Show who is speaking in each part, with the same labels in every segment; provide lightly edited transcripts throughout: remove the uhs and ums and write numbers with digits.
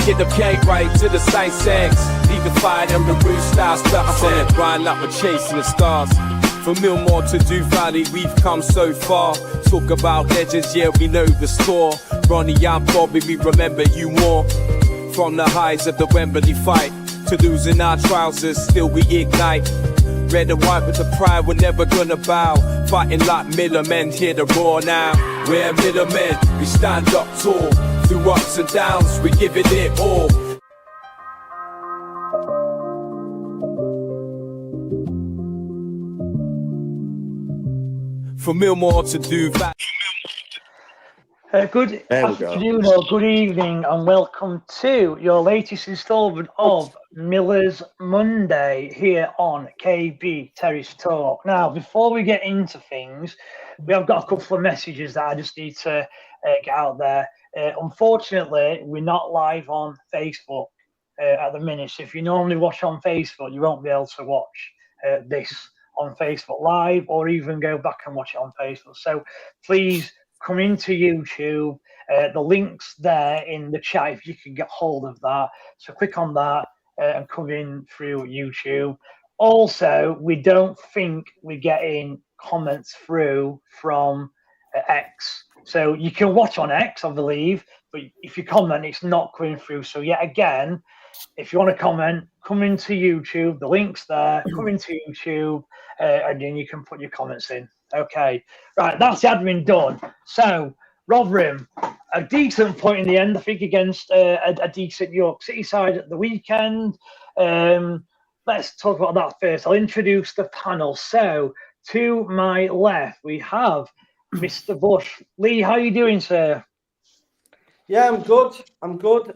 Speaker 1: Get the game right to the same sex. Leave the fire and the roof style stuff. I said, grind like we're chasing the stars. From Millmore to Du Valley, we've come so far. Talk about legends, yeah, we know the score. Ronnie and Bobby, we remember you more. From the highs of the Wembley fight to losing our trousers, still we ignite. Red and white with the pride, we're never gonna bow. Fighting like middlemen, hear the roar now. We're middlemen, we stand up tall. Through ups and downs, we give it all. From Millmore to Du Valley.
Speaker 2: Good afternoon or good evening, and welcome to your latest instalment of Miller's Monday here on KB Terrace Talk. Now, before we get into things, we have got a couple of messages that I just need to get out there. Unfortunately, we're not live on Facebook at the minute, so if you normally watch on Facebook, you won't be able to watch this on Facebook Live or even go back and watch it on Facebook. So please come into YouTube. The link's there in the chat if you can get hold of that. So click on that and come in through YouTube. Also, we don't think we're getting comments through from X. So you can watch on X, I believe, but if you comment, it's not coming through. So yet again, if you want to comment, come into YouTube. The link's there. Come into YouTube, and then you can put your comments in. Okay, right, that's the admin done. So, Rotherham, a decent point in the end, I think, against a decent York City side at the weekend. Let's talk about that first. I'll introduce the panel. So, to my left, we have Mr. Bush. Lee, how are you doing, sir?
Speaker 3: Yeah, I'm good.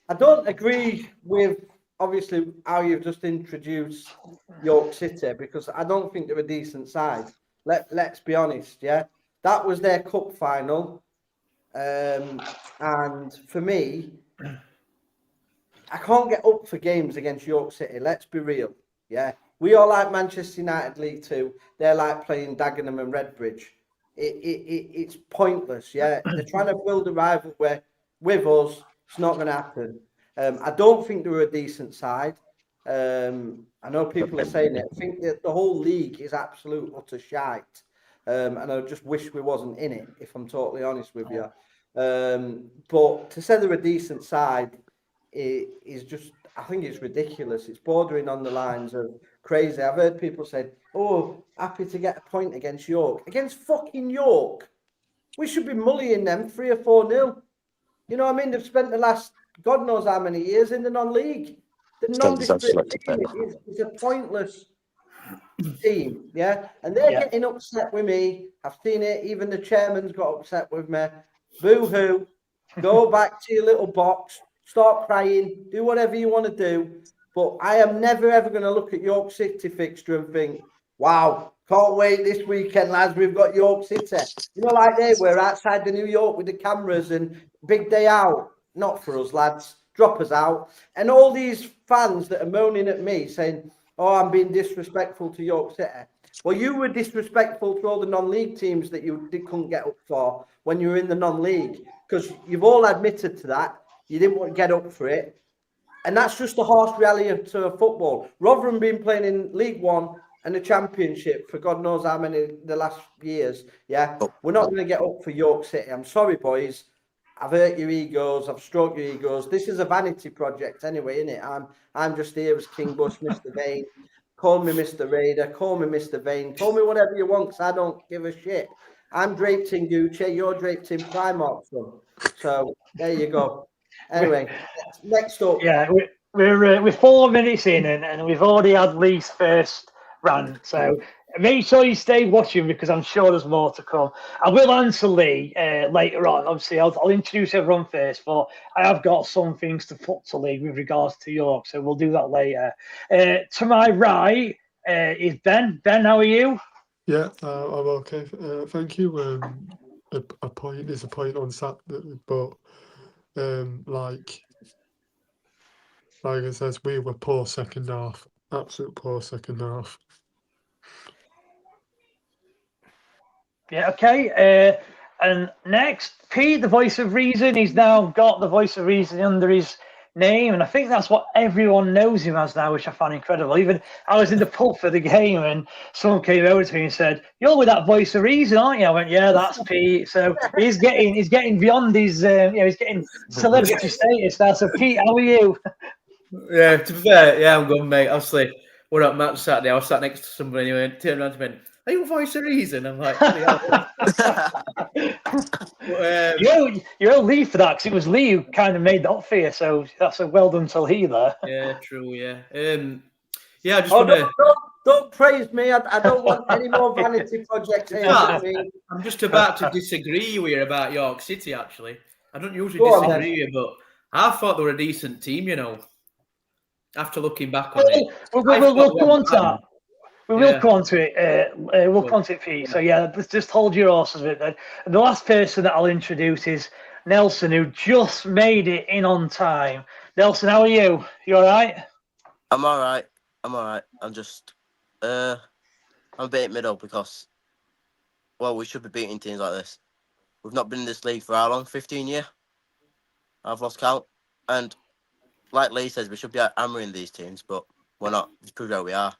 Speaker 3: I don't agree with, obviously, how you've just introduced York City, because I don't think they're a decent side. Let's be honest, yeah? That was their cup final. And for me, I can't get up for games against York City. Let's be real, yeah? We all like Manchester United League 2. They're like playing Dagenham and Redbridge. It's pointless, yeah? They're trying to build a rivalry with us. It's not going to happen. I don't think they're a decent side. I know people are saying it. I think that the whole league is absolute utter shite. And I just wish we wasn't in it, if I'm totally honest with you. But to say they're a decent side is just, I think it's ridiculous. It's bordering on the lines of crazy. I've heard people say, oh, happy to get a point against York. Against fucking York? We should be mullying them 3 or 4-0. You know what I mean? They've spent the last God knows how many years in the non-league. The non-district team is a pointless team, yeah? And they're getting upset with me. I've seen it. Even the chairman's got upset with me. Boo-hoo. Go back to your little box. Start crying. Do whatever you want to do. But I am never, ever going to look at York City fixture and think, wow, can't wait this weekend, lads. We've got York City. You know, like they were outside the New York with the cameras and big day out. Not for us, lads. Drop us out. And all these fans that are moaning at me saying, oh, I'm being disrespectful to York City. Well, you were disrespectful to all the non-league teams that you couldn't get up for when you were in the non-league, because you've all admitted to that. You didn't want to get up for it. And that's just the harsh reality of football. Rotherham been playing in League One and the Championship for God knows how many the last years. Yeah, we're not going to get up for York City. I'm sorry, boys. I've hurt your egos. I've stroked your egos. This is a vanity project anyway, isn't it? I'm just here as King Bush, Mr. Vane. Call me Mr. Raider. Call me Mr. Vane. Call me whatever you want, because I don't give a shit. I'm draped in Gucci. You're draped in Primark. So there you go. Anyway, next up.
Speaker 2: Yeah, we're 4 minutes in, and we've already had Lee's first rant. So make sure you stay watching, because I'm sure there's more to come. I will answer Lee later on. Obviously, I'll introduce everyone first, but I have got some things to put to Lee with regards to York, so we'll do that later. To my right is Ben. Ben, how are you?
Speaker 4: Yeah, I'm okay. Thank you. A point is a point on Saturday, but like I said, we were poor second half. Absolute poor second half.
Speaker 2: Yeah, okay. And next, Pete, the voice of reason. He's now got the voice of reason under his name, and I think that's what everyone knows him as now, which I find incredible. Even I was in the pub for the game, and someone came over to me and said, "You're with that voice of reason, aren't you?" I went, "Yeah, that's Pete." So he's getting beyond his, he's getting celebrity status now. So Pete, how are you?
Speaker 5: Yeah, to be fair, yeah, I'm good, mate. Obviously, we're at match Saturday. I was sat next to somebody anyway, and turned around to me, "Are you a voice of reason?" I'm like,
Speaker 2: You owe Lee for that, because it was Lee who kind of made that for you. So that's a well done to Lee there.
Speaker 5: Yeah, true. Yeah, yeah. I just want to.
Speaker 3: Don't praise me. I don't want any more vanity projects here.
Speaker 5: I'm just about to disagree with you about York City. Actually, I don't usually
Speaker 3: Go on,
Speaker 5: disagree with you, but I thought they were a decent team. You know, after looking back on it,
Speaker 2: we'll come on to that. We will come on to it. We'll
Speaker 5: Cool.
Speaker 2: come on to it, Pete. So yeah, just hold your horses a bit then. And the last person that I'll introduce is Nelson, who just made it in on time. Nelson, how are you? You all right?
Speaker 6: I'm all right. I'm just, I'm a bit middle because, well, we should be beating teams like this. We've not been in this league for how long? 15 years? I've lost count. And like Lee says, we should be hammering these teams, but we're not. It's proved how we are.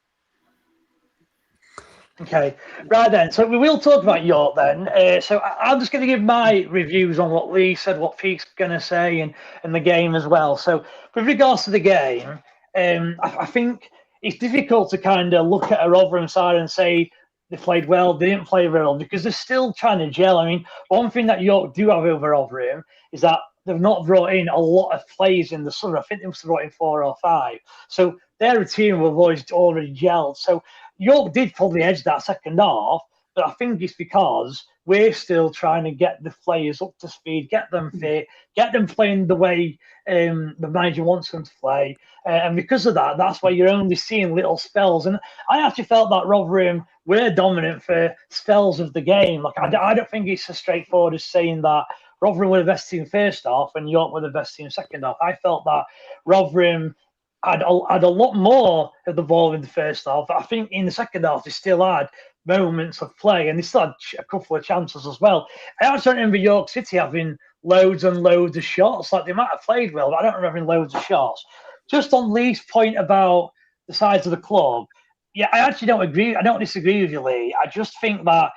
Speaker 2: Okay, right then. So we will talk about York then. So I'm just going to give my reviews on what Lee said, what Pete's going to say, and the game as well. So with regards to the game, I think it's difficult to kind of look at a Rotherham side and say they played well, they didn't play very well, because they're still trying to gel. I mean, one thing that York do have over Rotherham is that they've not brought in a lot of players in the summer. I think they must have brought in 4 or 5. So they're a team who've already gelled. So York did probably edge that second half, but I think it's because we're still trying to get the players up to speed, get them fit, get them playing the way the manager wants them to play. And because of that, that's why you're only seeing little spells. And I actually felt that Rotherham were dominant for spells of the game. Like I don't think it's as straightforward as saying that Rotherham were the best team first half and York were the best team second half. I felt that Rotherham had a lot more of the ball in the first half. I think in the second half, they still had moments of play and they still had a couple of chances as well. I actually remember York City having loads and loads of shots. Like they might have played well, but I don't remember having loads of shots. Just on Lee's point about the size of the club, yeah, I actually don't agree. I don't disagree with you, Lee. I just think that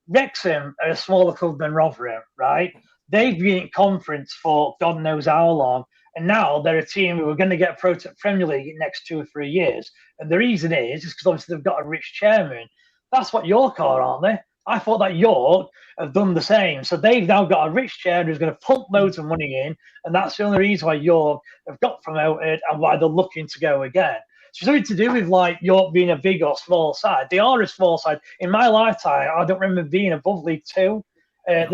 Speaker 2: Wrexham are a smaller club than Rotherham, right? They've been in conference for God knows how long. And now they're a team who are going to get pro to Premier League in the next 2 or 3 years. And the reason is because obviously they've got a rich chairman. That's what York are, aren't they? I thought that York have done the same. So they've now got a rich chairman who's going to pump loads of money in. And that's the only reason why York have got promoted and why they're looking to go again. So it's nothing to do with like York being a big or small side. They are a small side. In my lifetime, I don't remember being above League Two. They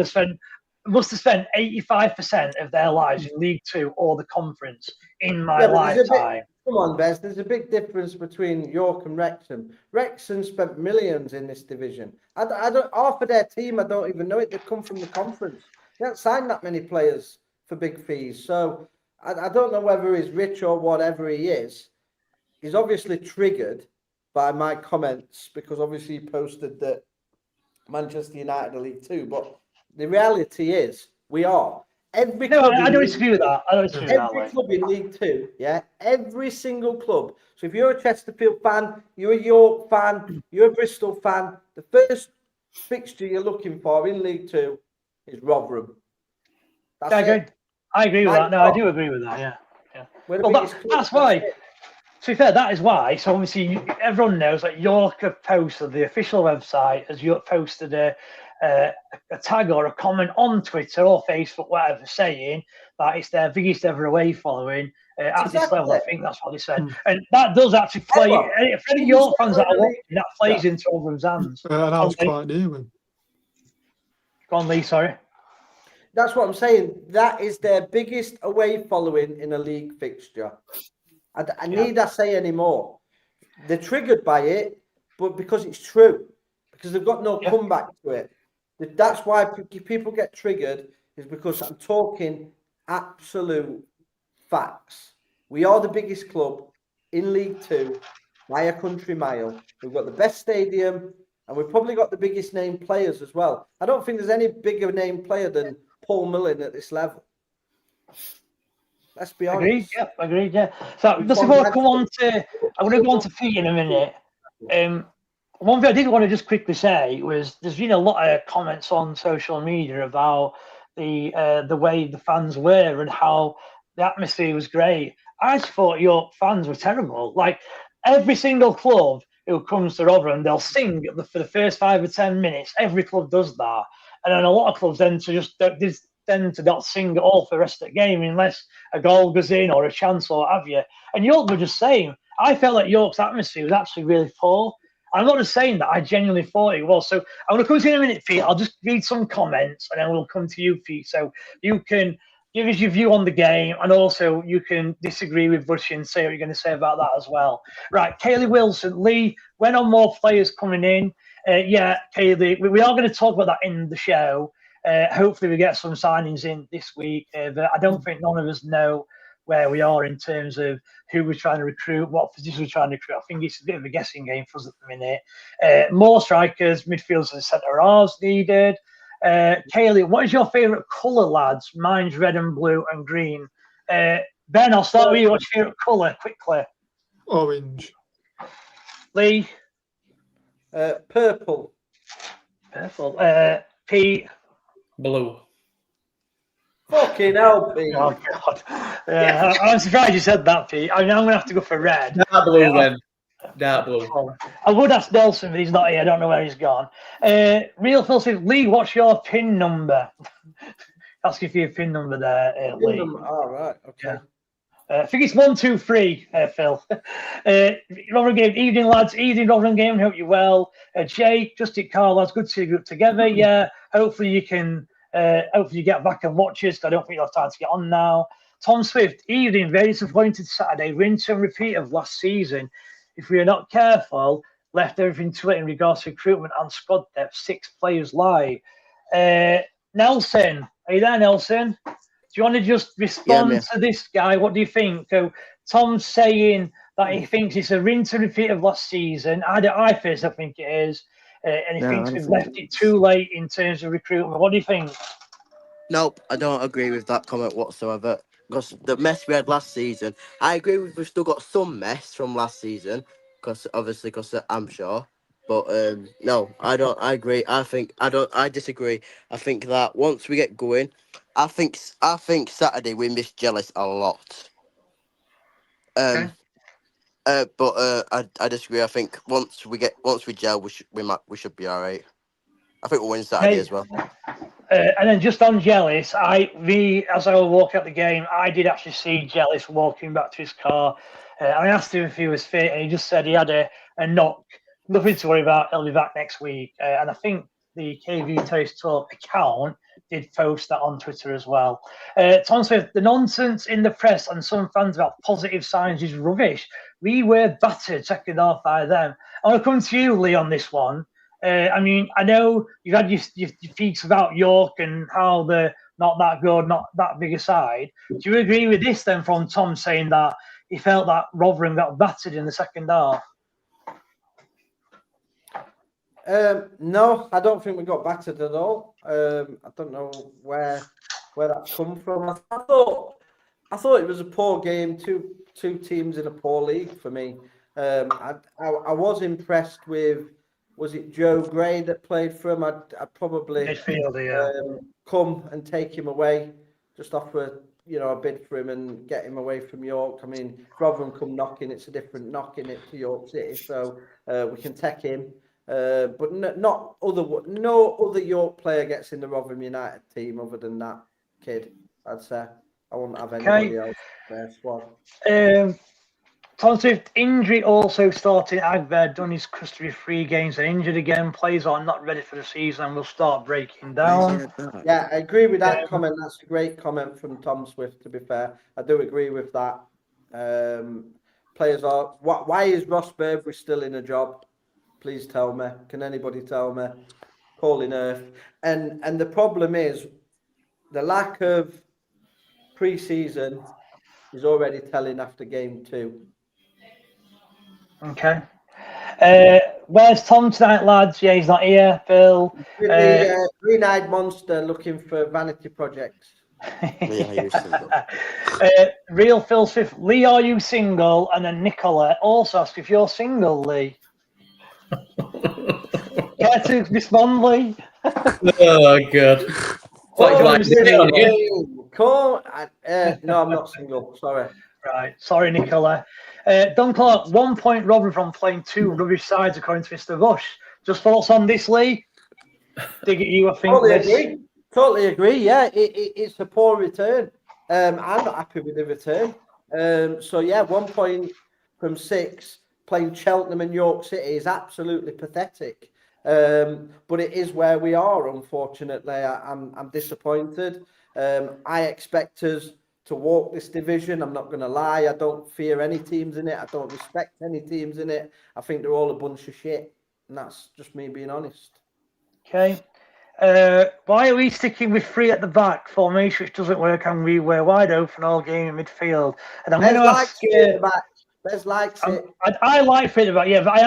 Speaker 2: must have spent 85% of their lives in League Two or the conference in my lifetime.
Speaker 3: Come on, Bez. There's a big difference between York and Wrexham. Wrexham spent millions in this division. I don't half of their team. I don't even know it. They come from the conference. They haven't signed that many players for big fees. So I don't know whether he's rich or whatever he is. He's obviously triggered by my comments because obviously he posted that Manchester United are League Two, but the reality is, we are.
Speaker 2: I don't disagree with that.
Speaker 3: Every club in League Two, yeah? Every single club. So if you're a Chesterfield fan, you're a York fan, you're a Bristol fan, the first fixture you're looking for in League Two is Rotherham.
Speaker 2: I agree with that. No, I do agree with that, yeah. Well, that's why. To be fair, that is why. So obviously, everyone knows that York have posted, the official website has York posted a tag or a comment on Twitter or Facebook, whatever, saying that it's their biggest ever away following at this level. I think that's what they said. And that does actually play, for any York fans that are watching, that plays into Rotherham's hands.
Speaker 4: And I was quite near him.
Speaker 2: Go on, Lee, sorry.
Speaker 3: That's what I'm saying. That is their biggest away following in a league fixture. I need I say any more? They're triggered by it, but because it's true, because they've got no comeback to it. That's why people get triggered, is because I'm talking absolute facts. We are the biggest club in League Two by a country mile. We've got the best stadium And we've probably got the biggest name players as well. I don't think there's any bigger name player than Paul Mullin at this level. Let's be honest.
Speaker 2: Agreed. Yeah, agreed. Yeah. So
Speaker 3: We've
Speaker 2: just
Speaker 3: gone
Speaker 2: before I
Speaker 3: mad
Speaker 2: come on to, I'm going to go on to Fee in a minute. One thing I did want to just quickly say was there's been a lot of comments on social media about the way the fans were and how the atmosphere was great. I just thought your fans were terrible. Like every single club who comes to Rotherham, they'll sing for the first 5 or 10 minutes. Every club does that, and then a lot of clubs then tend to not sing at all for the rest of the game unless a goal goes in or a chance or what have you. And York were just saying, I felt like York's atmosphere was actually really poor. I'm not just saying that. I genuinely thought it was. So I'm going to come to you in a minute, Pete. I'll just read some comments and then we'll come to you, Pete. So you can give us your view on the game and also you can disagree with Bushy and say what you're going to say about that as well. Right, Kaylee Wilson. Lee, when are more players coming in? Yeah, Kaylee, we are going to talk about that in the show. Hopefully we get some signings in this week. But I don't think none of us know where we are in terms of who we're trying to recruit, what position we're trying to recruit. I think it's a bit of a guessing game for us at the minute. More strikers, midfielders and centre halves needed. Kaylee, what is your favourite colour, lads? Mine's red and blue and green. Ben, I'll start with you. What's your favourite colour, quickly?
Speaker 4: Orange.
Speaker 2: Lee?
Speaker 3: Purple.
Speaker 2: Purple. Pete?
Speaker 5: Blue.
Speaker 3: Fucking hell, Pete.
Speaker 2: Oh, God. I'm surprised you said that, Pete. I mean, I'm going to have to go for red.
Speaker 5: Dark blue, then. Dark blue.
Speaker 2: I would ask Nelson, but he's not here. I don't know where he's gone. Real Phil says, Lee, what's your PIN number? Asking for your PIN number there, Lee.
Speaker 3: All right, okay.
Speaker 2: I think it's 1, 2, 3, Phil. Rotherham game, evening lads, evening Rotherham game. Hope you're well. Jake, just it, Carl, lads, good to see you together. Yeah, hopefully you can. Hopefully you get back and watch us. I don't think you'll have time to get on now. Tom Swift, evening, very disappointed Saturday. Rinse and repeat of last season. If we are not careful, left everything to it in regards to recruitment and squad depth. 6 players lie. Nelson, are you there, Nelson? Do you want to just respond to this guy? What do you think? So Tom's saying that he thinks it's a rinse and repeat of last season. I personally think it is. And he thinks we've left it too late in terms of recruitment. What do you think?
Speaker 6: Nope, I don't agree with that comment whatsoever. Because the mess we had last season, I agree we've still got some mess from last season, because I'm sure. But no, I don't. I agree. I disagree. I think that once we get going, I think Saturday we missed Jealous a lot.
Speaker 2: Okay.
Speaker 6: But I disagree. I think once we gel, we should be all right. I think we'll win Saturday as well.
Speaker 2: And then just on Jealous, as I was walking out the game, I did actually see Jealous walking back to his car. I asked him if he was fit, and he just said he had a knock. Nothing to worry about. He'll be back next week. And I think the KV Toast Talk account did post that on Twitter as well. Tom Smith, the nonsense in the press and some fans about positive signs is rubbish. We were battered second half by them. I want to come to you, Lee, on this one. I mean, I know you've had your peaks about York and how they're not that good, not that big a side. Do you agree with this then from Tom saying that he felt that Rotherham got battered in the second half?
Speaker 3: No, I don't think we got battered at all. I don't know where that's come from. I thought it was a poor game. Two teams in a poor league for me. I was impressed with. Was it Joe Gray that played for him? I'd probably come and take him away, just offer a bid for him and get him away from York. I mean, Rotherham come knocking, it's a different knocking it to York City, so we can take him. But no other York player gets in the Rotherham United team other than that kid. I'd say I wouldn't have anybody else in their squad.
Speaker 2: Tom Swift, injury also starting. Agver done his custody 3 games and injured again. Players are not ready for the season and will start breaking down.
Speaker 3: Yeah, I agree with that comment. That's a great comment from Tom Swift, to be fair. I do agree with that. Players are... Why is Ross Burberry still in a job? Please tell me. Can anybody tell me? Calling Earth. And the problem is the lack of pre-season is already telling after game 2.
Speaker 2: Okay. Where's Tom tonight, lads? Yeah, he's not here. Phil.
Speaker 3: With the green-eyed monster looking for vanity projects.
Speaker 6: Yeah, you're single.
Speaker 2: Real Phil Swift. Lee, are you single? And then Nicola also asks if you're single, Lee. Care to respond, Lee?
Speaker 5: Oh God.
Speaker 3: Cool. No, I'm not single. Sorry.
Speaker 2: Right. Sorry, Nicola. Don Clark, 1 point Rotherham from playing 2 rubbish sides, according to Mr. Bush. Just thoughts on this, Lee? Dig at you, I think.
Speaker 3: Totally agree. Yeah, it's a poor return. I'm not happy with the return. So yeah, 1 point from 6 playing Cheltenham and York City is absolutely pathetic. But it is where we are. Unfortunately, I'm disappointed. I expect us to walk this division. I'm not going to lie. I don't fear any teams in it. I don't respect any teams in it. I think they're all a bunch of shit, and that's just me being honest.
Speaker 2: Okay. Why are we sticking with 3 at the back formation, which doesn't work, and we were wide open all game in midfield? And I'm going to ask.
Speaker 3: Les likes it.
Speaker 2: I like 3 at the back, yeah, but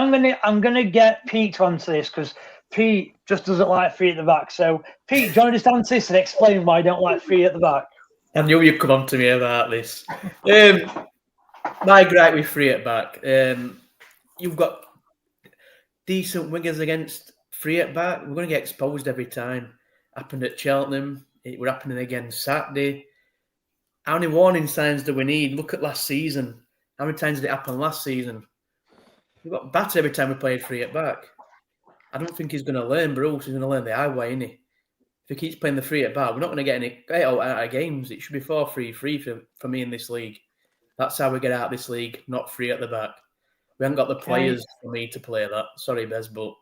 Speaker 2: I'm gonna get Pete to answer this because Pete just doesn't like 3 at the back. So Pete, do you want to just answer this and explain why I don't like 3 at the back?
Speaker 5: I knew you'd come on to me about this. My gripe with 3 at back. You've got decent wingers against 3 at back. We're going to get exposed every time. Happened at Cheltenham. It was happening again Saturday. How many warning signs do we need? Look at last season. How many times did it happen last season? We got battered every time we played 3 at back. I don't think he's going to learn, Bruce. He's going to learn the hard way, isn't he? If he keeps playing the 3 at back, we're not going to get any out of games. It should be 4-3-3 for me in this league. That's how we get out of this league, not 3 at the back. We haven't got the players for me to play that. Sorry, Bez, but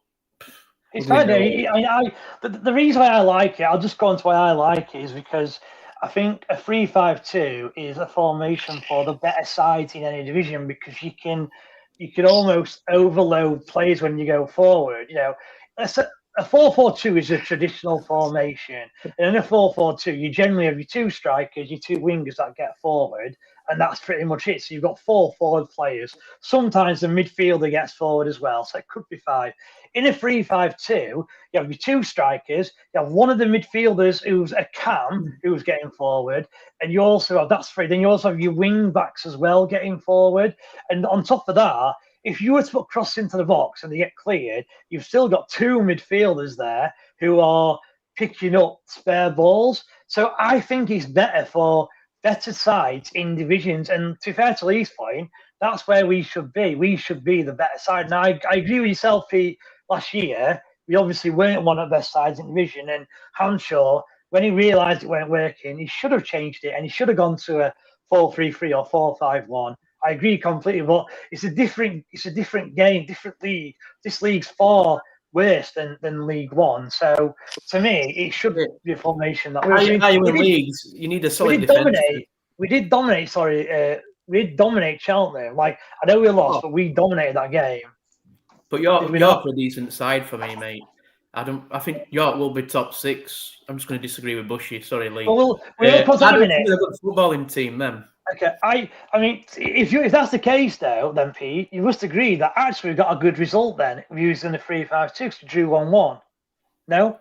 Speaker 2: it's fine. The reason why I like it, I'll just go on to why I like it, is because I think a 3-5-2 is a formation for the better sides in any division because you can almost overload players when you go forward. You know, a 4-4-2 is a traditional formation. And in a 4-4-2, you generally have your 2 strikers, your 2 wingers that get forward, and that's pretty much it. So you've got 4 forward players. Sometimes the midfielder gets forward as well, so it could be 5. In a 3-5-2, you have your 2 strikers, you have one of the midfielders who's a cam, who's getting forward, and you also have, that's 3, then you also have your wing backs as well getting forward. And on top of that, if you were to put cross into the box and they get cleared, you've still got 2 midfielders there who are picking up spare balls. So I think it's better for better sides in divisions. And to be fair to Lee's point, that's where we should be. We should be the better side. Now, I agree with yourself, Pete. Last year, we obviously weren't one of the best sides in division. And Hanshaw, when he realised it weren't working, he should have changed it and he should have gone to a 4-3-3 or 4-5-1. I agree completely, but it's a different game, different league. This league's far worse than League One. So to me, it should be a formation that
Speaker 5: leagues. You need a solid defense.
Speaker 2: We did dominate. We did dominate Cheltenham. Like I know we lost, but we dominated that game.
Speaker 5: But York are a decent side for me, mate. I think York will be top 6. I'm just going to disagree with Bushy. Sorry, Lee.
Speaker 2: Well,
Speaker 5: I don't think they're a good footballing team, then.
Speaker 2: Okay, I mean, if that's the case, though, then Pete, you must agree that actually we got a good result then using the 3-5-2 to drew 1-1. No?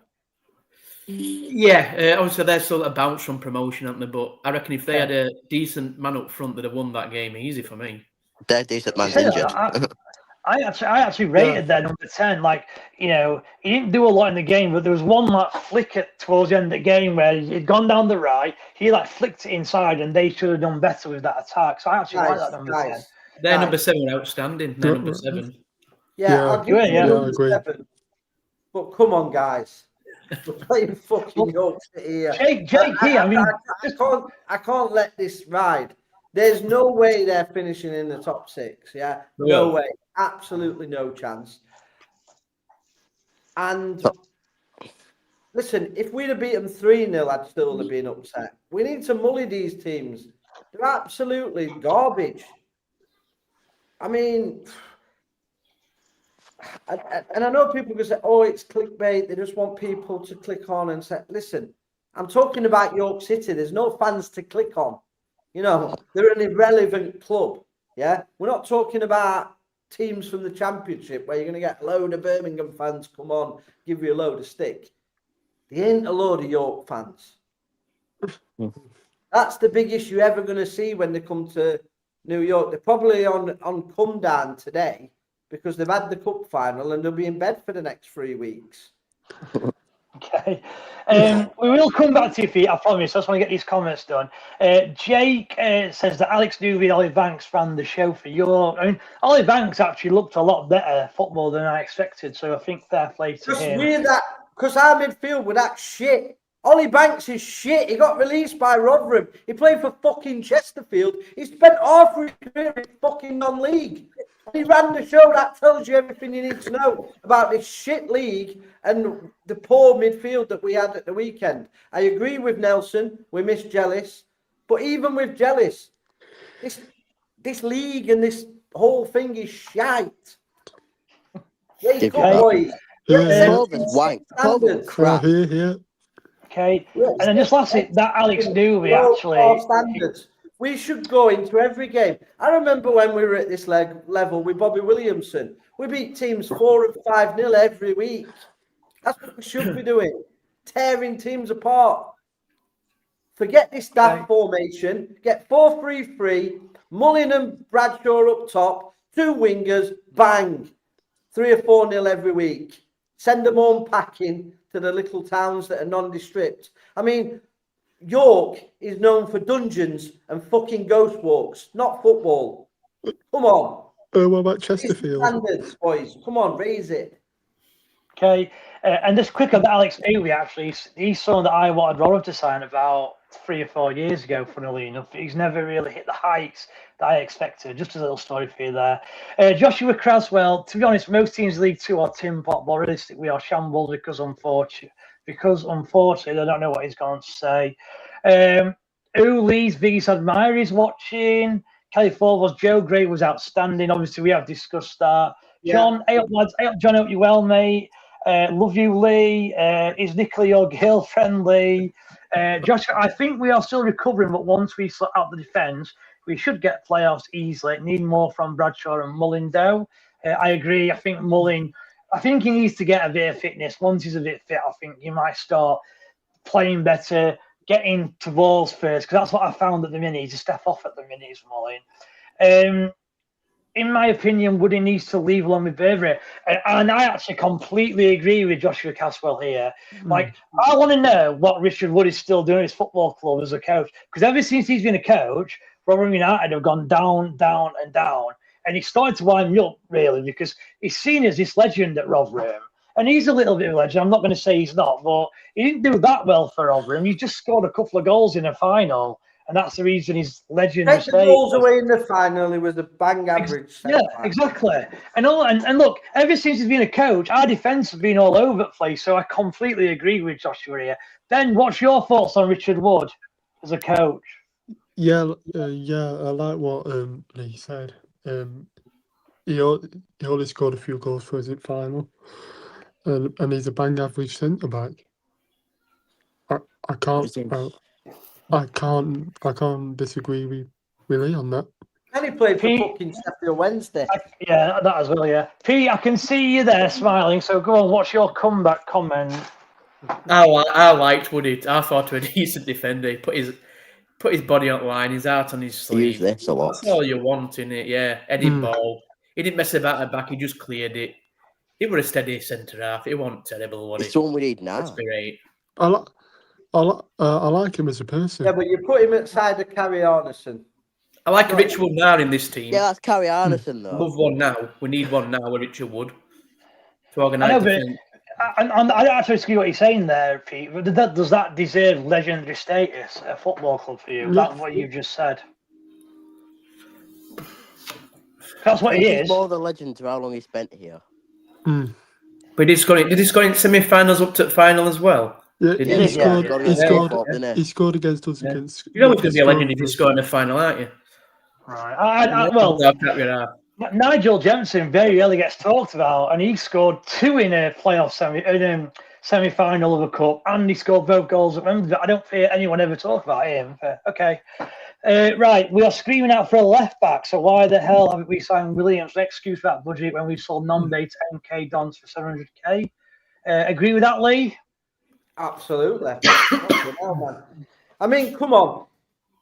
Speaker 5: Yeah, obviously they're still a bounce from promotion, aren't they? But I reckon if they had a decent man up front, they'd have won that game easy for me.
Speaker 6: Their decent man's injured.
Speaker 2: I actually rated their number 10. Like, you know, he didn't do a lot in the game, but there was one like flick towards the end of the game where he'd gone down the right, he like flicked it inside, and they should have done better with that attack. So I actually like that number 10.
Speaker 5: Their number 7 were outstanding. Their number 7.
Speaker 3: I'll give you number 7. But come on, guys. We're playing fucking York City here. I can't let this ride. There's no way they're finishing in the top 6. Yeah, no way. Absolutely no chance. And listen, if we'd have beaten 3-0, I'd still have been upset. We need to mully these teams. They're absolutely garbage. I mean, and I know people can say, oh, it's clickbait. They just want people to click on and say, listen, I'm talking about York City. There's no fans to click on. You know, they're an irrelevant club. Yeah, we're not talking about teams from the Championship where you're going to get a load of Birmingham fans come on, give you a load of stick. They ain't a load of York fans. That's the biggest you're ever going to see when they come to New York. They're probably on come down today because they've had the cup final and they'll be in bed for the next 3 weeks.
Speaker 2: Okay. We will come back to you, Pete, I promise. I just want to get these comments done. Jake says that Alex Newby and Ollie Banks ran the show for York. I mean, Ollie Banks actually looked a lot better football than I expected, so I think fair play to him.
Speaker 3: Because our midfield were that shit. Ollie Banks is shit. He got released by Rotherham. He played for fucking Chesterfield. He spent half his career in fucking non-league. He ran the show. That tells you everything you need to know about this shit league and the poor midfield that we had at the weekend. I agree with Nelson. We missed Jealous. But even with Jealous, this league and this whole thing is shite. Wake up, boys.
Speaker 4: Crap. Here.
Speaker 2: Okay. And then just lastly, that Alex Newby actually.
Speaker 3: Standards. We should go into every game. I remember when we were at this level with Bobby Williamson. We beat teams 4 and 5-0 every week. That's what we should be doing. Tearing teams apart. Forget this daft formation. Get 4-3-3. Mullin and Bradshaw up top. 2 wingers. Bang. 3 or 4-0 every week. Send them home packing to the little towns that are nondescript. I mean, York is known for dungeons and fucking ghost walks, not football. Come on.
Speaker 4: What about Chesterfield?
Speaker 3: Standards, boys. Come on, raise it.
Speaker 2: Okay. And just quick on Alex Newby, actually, he's someone that I wanted Rotherham to sign about 3 or 4 years ago, funnily enough. He's never really hit the heights that I expected. Just a little story for you there. Joshua Craswell, to be honest, most teams in League 2 are tin pot, but realistically we are shambles because unfortunately they don't know what he's going to say. Lee's biggest admirer is watching. Kelly Ford Joe Gray was outstanding. Obviously, we have discussed that. Yeah. John, hey up, lads. Hey up, John, hope you well, mate. Love you, Lee. Is Nicola your girlfriend, Lee? Josh, I think we are still recovering, but once we sort out the defence, we should get playoffs easily. Need more from Bradshaw and Mullin, though. I agree. I think Mullin, he needs to get a bit of fitness. Once he's a bit fit, I think he might start playing better, getting to balls first, because that's what I found at the minute. He's a step off at the minute, is Mullin. In my opinion, Woody needs to leave along with Burberry. And I actually completely agree with Joshua Caswell here. Like, I want to know what Richard Wood is still doing at his football club as a coach. Because ever since he's been a coach, Rotherham United have gone down, down, and down. And he's starting to wind me up, really, because he's seen as this legend at Rotherham. And he's a little bit of a legend. I'm not going to say he's not, but he didn't do that well for Rotherham. He just scored a couple of goals in a final. And that's the reason he's legend.
Speaker 3: Take the goals away in the final. He was a bang average.
Speaker 2: Yeah, exactly. And look, ever since he's been a coach, our defence has been all over the place. So I completely agree with Joshua here. Ben, what's your thoughts on Richard Wood as a coach?
Speaker 4: Yeah, I like what Lee said. He only scored a few goals for his final, and he's a bang average centre back. I can't disagree with Lee on that.
Speaker 3: And he played for fucking Sheffield Wednesday.
Speaker 2: Yeah, that as well, yeah. Pete, I can see you there smiling, so go on, what's your comeback comment?
Speaker 5: I liked Woody. I thought he was a decent defender. He put his body on the line, his heart on his sleeve.
Speaker 6: This a lot.
Speaker 5: That's all you want in it, yeah. Heading ball. He didn't mess about at back, he just cleared it. He was a steady centre half. It wasn't terrible, was it?
Speaker 6: It's the one we need now.
Speaker 5: That's great.
Speaker 4: I like him as a person.
Speaker 3: Yeah, but you put him outside of Carrie Arneson.
Speaker 5: I like a Richard Wood now in this team.
Speaker 6: Yeah, that's Carrie Arneson, though.
Speaker 5: Love one now. We need one now with Richard Wood to organise the thing.
Speaker 2: I actually agree what you're saying there, Pete. Does that deserve legendary status at a football club for you? That's what you've just said. That's what he is.
Speaker 6: He's more the legend to how long he spent here.
Speaker 5: But did he score in semi-finals up to the final as well?
Speaker 4: Yeah, he scored against us.
Speaker 5: You're always going to be a legend if you score in the final, aren't you?
Speaker 2: Right. Nigel Jensen very rarely gets talked about, and he scored 2 in a playoff semi-final of a cup, and he scored both goals at Wembley. I don't fear anyone ever talk about him. Okay. Right, we are screaming out for a left back. So why the hell haven't we signed Williams? An excuse for that budget when we sold Nombe to MK Dons for 700k. Agree with that, Lee?
Speaker 3: Absolutely. I mean, come on.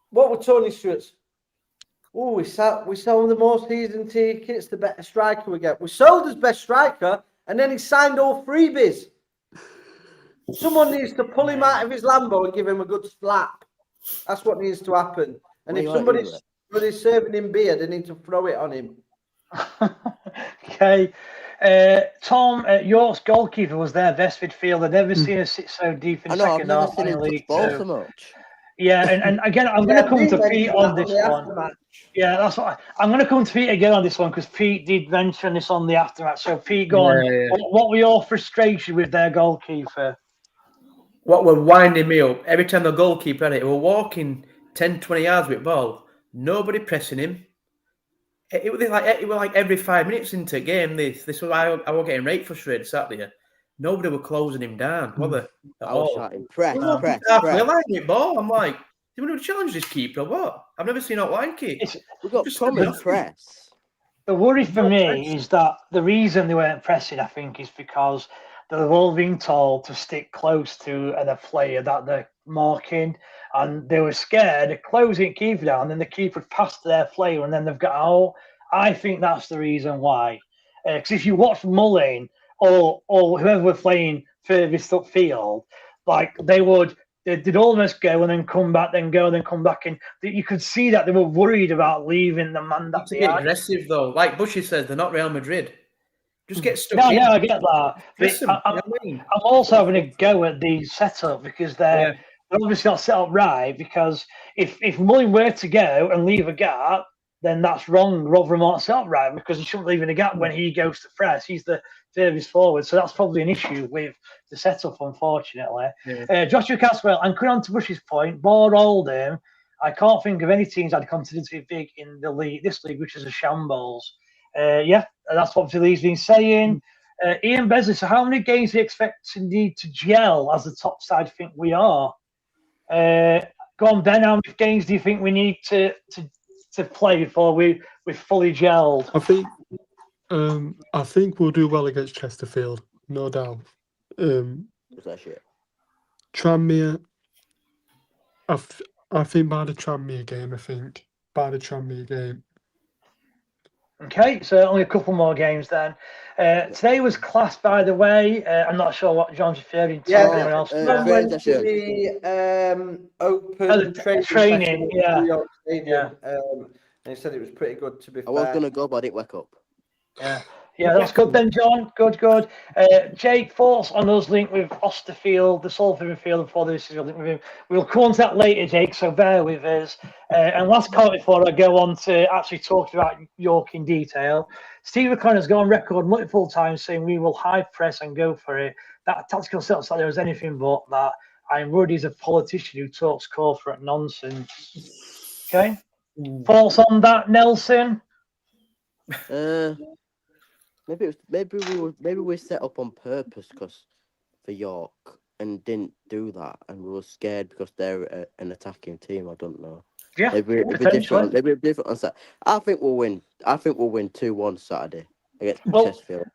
Speaker 3: What were Tony Stewart's? Oh, we sold the most season tickets, the better striker we get. We sold his best striker, and then he signed all freebies. Someone needs to pull him out of his Lambo and give him a good slap. That's what needs to happen. And if somebody's serving him beer, they need to throw it on him.
Speaker 2: Okay. Tom, York's goalkeeper was their best midfielder. Never seen us sit so deep in the second half.
Speaker 6: I've never seen him touch ball so much.
Speaker 2: Yeah, and again, I'm going to come to Pete on this one. Yeah, that's what I'm going to come to Pete again on this one because Pete did mention this on the aftermath. So, Pete, go on. Yeah. What were your frustrations with their goalkeeper?
Speaker 5: What were winding me up every time the goalkeeper had it, we were walking 10, 20 yards with ball, nobody pressing him. It was like every 5 minutes into a game. This was why I was getting right frustrated Saturday. Nobody were closing him down, were they?
Speaker 6: I was shouting, press.
Speaker 5: I like it, ball. I'm like, do you want to challenge this keeper or what? I've never seen it like it.
Speaker 6: We've got common press.
Speaker 2: The worry for me is that the reason they weren't pressing, I think, is because they've all been told to stick close to the player that they're marking, and they were scared of closing keeper down, and then the keeper would pass to their player, and then they've got out. I think that's the reason why. Because if you watch Mullin or whoever were playing furthest upfield, like they'd almost go and then come back, then go and then come back, and you could see that they were worried about leaving the man that they had.
Speaker 5: Aggressive though, like Bushy says, they're not Real Madrid. Just get stuck.
Speaker 2: No, I get that. I'm also having a go at the setup because they're obviously not set up right. Because if Mullin were to go and leave a gap, then that's wrong. Rotherham aren't set up right because he shouldn't leave in a gap when he goes to press. He's the furthest forward, so that's probably an issue with the setup, unfortunately. Yeah. Joshua Caswell, and coming on to Bush's point, Ball Oldham, I can't think of any teams I'd consider to be big in the league, this league, which is a shambles. That's what Lee's been saying. Ian Besley, so how many games do you expect to need to gel as the top side think we are? Go on, Ben, how many games do you think we need to play before we're fully gelled?
Speaker 4: I think we'll do well against Chesterfield, no doubt.
Speaker 6: What's that shit?
Speaker 4: Tranmere, I think by the Tranmere game,
Speaker 2: Okay, so only a couple more games then. Today was class, by the way. I'm not sure what John's referring to.
Speaker 3: Anyone else? Went to the open training
Speaker 2: yeah.
Speaker 3: New York Stadium. And he said it was pretty good, to be fair.
Speaker 6: I was going to go, but I didn't wake up.
Speaker 2: Yeah, that's good then, John. Good. Jake, thoughts on us linked with Osterfield, the Salford midfield, before this is linked with him. We'll come on to that later, Jake, so bear with us. And last comment before I go on to actually talk about York in detail. Steve O'Connor's gone on record multiple times saying we will high press and go for it. That tactical setup like there was anything but that. I'm worried he's a politician who talks corporate nonsense. Okay? Thoughts on that, Nelson?
Speaker 6: Maybe we set up on purpose for York and didn't do that, and we were scared because they're an attacking team. I don't know.
Speaker 2: Yeah,
Speaker 6: maybe it'll be different. Maybe it'll be different on Saturday. I think we'll win. I think we'll win 2-1 Saturday against Chesterfield.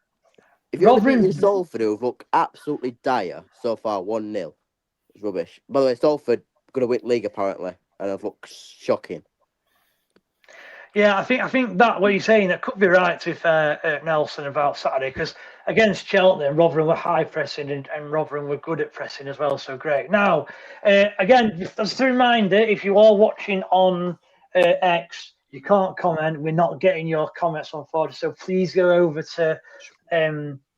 Speaker 6: If you're beating Salford, who've looked absolutely dire so far, 1-0, it's rubbish. By the way, Salford going to win league apparently, and have looked shocking.
Speaker 2: Yeah, I think that what you're saying, that could be right, to be fair, Nelson, about Saturday, because against Cheltenham, Rotherham were high pressing and Rotherham were good at pressing as well, so great. Now, again, just a reminder, if you are watching on X, you can't comment. We're not getting your comments on Ford, so please go over to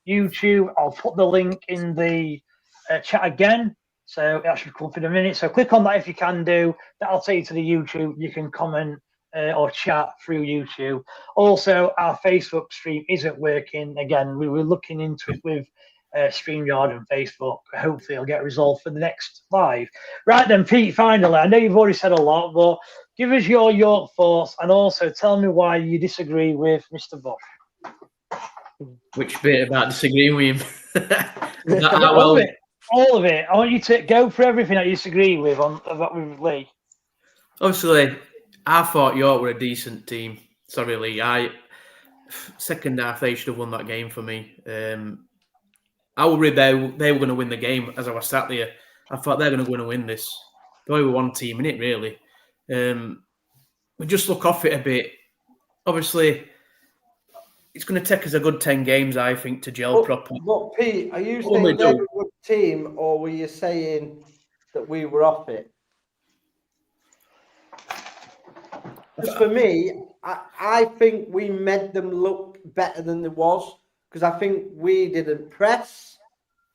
Speaker 2: YouTube. I'll put the link in the chat again, so that should come up in a minute. So click on that if you can do. That'll take you to the YouTube. You can comment or chat through YouTube. Also, our Facebook stream isn't working. Again, we were looking into it with StreamYard and Facebook. Hopefully it'll get resolved for the next live. Right then, Pete, finally, I know you've already said a lot, but give us your York thoughts and also tell me why you disagree with Mr. Bush.
Speaker 5: Which bit about disagreeing with him?
Speaker 2: All of it. I want you to go for everything I disagree with with Lee.
Speaker 5: Obviously, I thought York were a decent team. Sorry, Lee. Second half, they should have won that game for me. I was worried they were going to win the game as I was sat there. I thought they're going to go and win this. They were one team in it, really. We just look off it a bit. Obviously, it's going to take us a good 10 games, I think, to gel properly.
Speaker 3: But Pete, are you
Speaker 5: What we
Speaker 3: saying they're
Speaker 5: do-
Speaker 3: a good team, or were you saying that we were off it? Because for me, I think we made them look better than they was, because I think we didn't press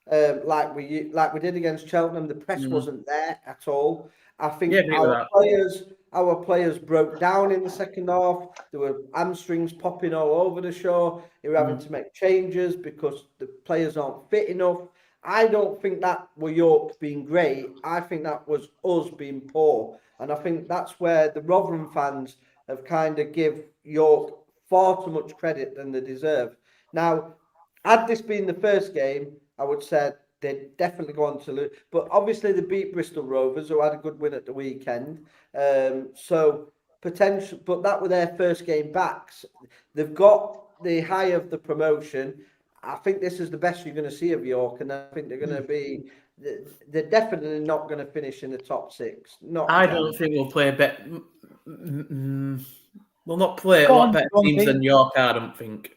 Speaker 3: like we did against Cheltenham. The press wasn't there at all. I think
Speaker 5: Yeah, agree with that.
Speaker 3: our players broke down in the second half. There were hamstrings popping all over the show. They were having to make changes because the players aren't fit enough. I don't think that were York being great. I think that was us being poor. And I think that's where the Rotherham fans have kind of give York far too much credit than they deserve. Now, had this been the first game, I would say they'd definitely go on to lose. But obviously they beat Bristol Rovers, who had a good win at the weekend. So potential, but that were their first game back. They've got the high of the promotion. I think this is the best you're going to see of York, and I think they're going to be. They're definitely not going to finish in the top six. Not.
Speaker 5: I don't think we'll play a bet. We'll not play a
Speaker 2: Go
Speaker 5: lot
Speaker 2: on,
Speaker 5: better
Speaker 2: go on,
Speaker 5: teams
Speaker 2: Pete.
Speaker 5: than York, I don't think.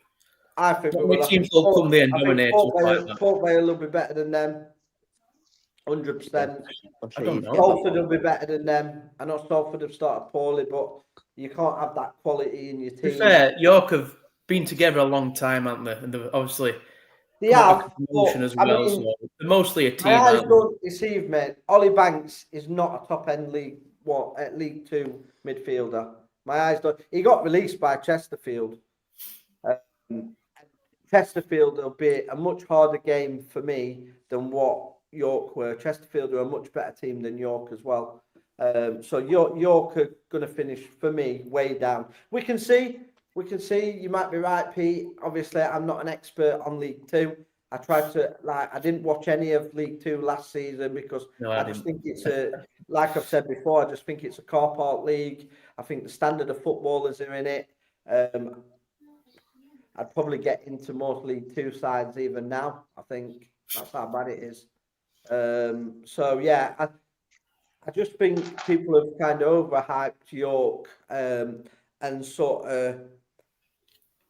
Speaker 3: I think we
Speaker 5: Not
Speaker 3: will.
Speaker 5: many teams will come there and dominate us like that.
Speaker 3: Port Vale will be better than them. 100%.
Speaker 6: I'm
Speaker 5: I don't know.
Speaker 3: Salford will be better than them. I know Salford have started poorly, but you can't have that quality in your
Speaker 5: To be
Speaker 3: team.
Speaker 5: fair, York have been together a long time, haven't they? And they've obviously
Speaker 3: They
Speaker 5: come out
Speaker 3: have,
Speaker 5: of promotion
Speaker 3: but,
Speaker 5: as
Speaker 3: I
Speaker 5: well.
Speaker 3: mean,
Speaker 5: So they're mostly a
Speaker 3: my
Speaker 5: team,
Speaker 3: eyes
Speaker 5: aren't they?
Speaker 3: don't deceive me. Ollie Banks is not a top end League Two midfielder. My eyes don't. He got released by Chesterfield. Um, Chesterfield will be a much harder game for me than what York were. Chesterfield are a much better team than York as well. So York are going to finish for me way down. We can see. You might be right, Pete. Obviously, I'm not an expert on League Two. I tried to I didn't watch any of League Two last season because
Speaker 5: No,
Speaker 3: I just think it's like I've said before. I just think it's a car park league. I think the standard of footballers are in it. I'd probably get into most League Two sides even now. I think that's how bad it is. So yeah, I just think people have kind of overhyped York and sort of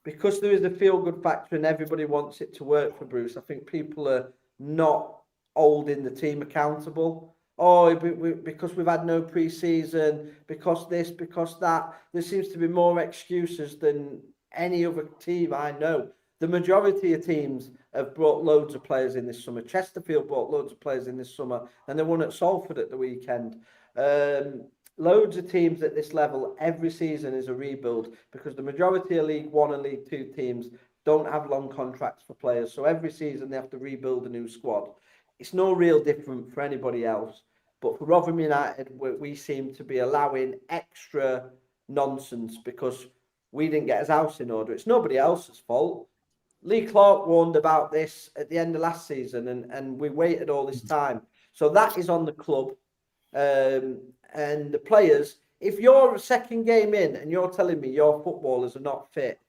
Speaker 3: because there is a feel good factor and everybody wants it to work for Bruce. I think people are not holding the team accountable. Oh, because we've had no pre-season, because this, because that. There seems to be more excuses than any other team I know. The majority of teams have brought loads of players in this summer. Chesterfield brought loads of players in this summer, and they won at Salford at the weekend. Loads of teams at this level every season is a rebuild because the majority of League One and League Two teams don't have long contracts for players. So every season they have to rebuild a new squad. It's no real different for anybody else. But for Rotherham United, we seem to be allowing extra nonsense because we didn't get his house in order. It's nobody else's fault. Lee Clark warned about this at the end of last season, and we waited all this time. So that is on the club. And the players, if you're a second game in and you're telling me your footballers are not fit,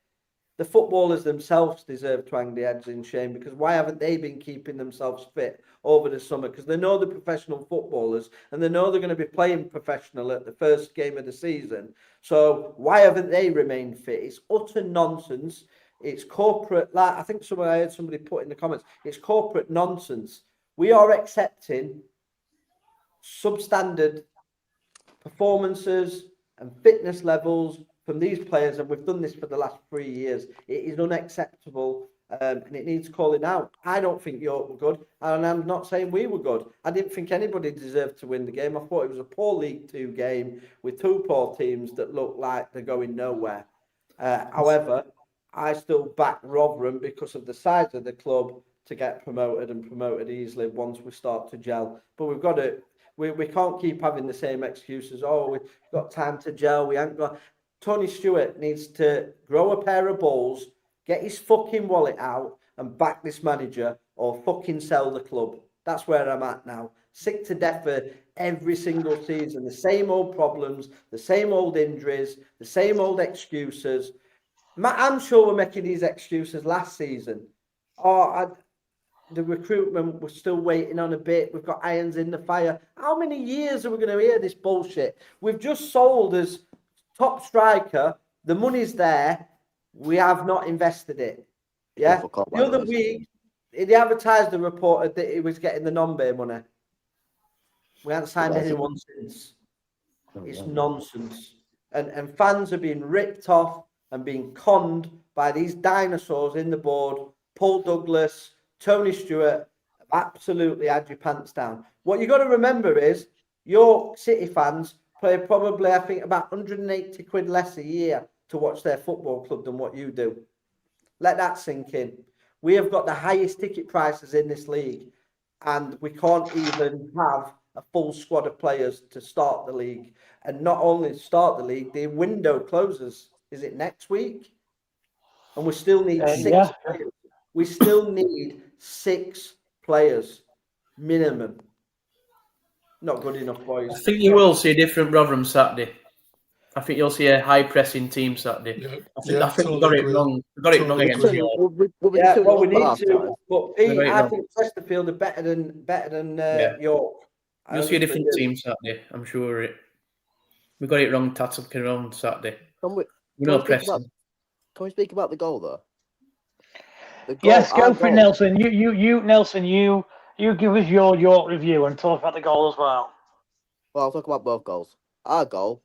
Speaker 3: the footballers themselves deserve to hang their heads in shame because why haven't they been keeping themselves fit over the summer? Because they know they're professional footballers and they know they're going to be playing professional at the first game of the season. So why haven't they remained fit? It's utter nonsense. It's corporate. Like I think I heard somebody put in the comments, it's corporate nonsense. We are accepting substandard performances and fitness levels from these players, and we've done this for the last 3 years. It is unacceptable, and it needs calling out. I don't think York were good, and I'm not saying we were good. I didn't think anybody deserved to win the game. I thought it was a poor League Two game with two poor teams that look like they're going nowhere. However, I still back Rotherham because of the size of the club to get promoted and promoted easily once we start to gel. But we've got to. We can't keep having the same excuses. Oh, we've got time to gel. We haven't got. Tony Stewart needs to grow a pair of balls, get his fucking wallet out, and back this manager, or fucking sell the club. That's where I'm at now. Sick to death for every single season. The same old problems, the same old injuries, the same old excuses. I'm sure we're making these excuses last season. The recruitment, we're still waiting on a bit. We've got irons in the fire. How many years are we going to hear this bullshit? We've just sold as top striker. The money's there. We have not invested it. Yeah. The other week, they advertised the report that he was getting the non-bay money. We haven't signed anyone since. It's nonsense. And fans are being ripped off and being conned by these dinosaurs in the board. Paul Douglas, Tony Stewart, absolutely had your pants down. What you got to remember is York City fans pay probably, I think, about 180 quid less a year to watch their football club than what you do. Let that sink in. We have got the highest ticket prices in this league, and we can't even have a full squad of players to start the league. And not only start the league, the window closes. Is it next week? And we still need 6 players. We still need 6 players minimum. Not good enough, boys.
Speaker 5: I think you will see a different Rotherham Saturday. I think you'll see a high pressing team Saturday.
Speaker 4: Yeah,
Speaker 5: I think we got it wrong. We got it wrong against York.
Speaker 3: We need to. But Pete, I think Chesterfield are better than York.
Speaker 5: You'll see a different team Saturday. I'm sure it. We got it wrong. Tattling on Saturday. Can
Speaker 6: we speak about the goal though?
Speaker 2: Yes, go for it, Nelson. Nelson, you give us your York review and talk about the goal as well.
Speaker 6: Well, I'll talk about both goals. Our goal,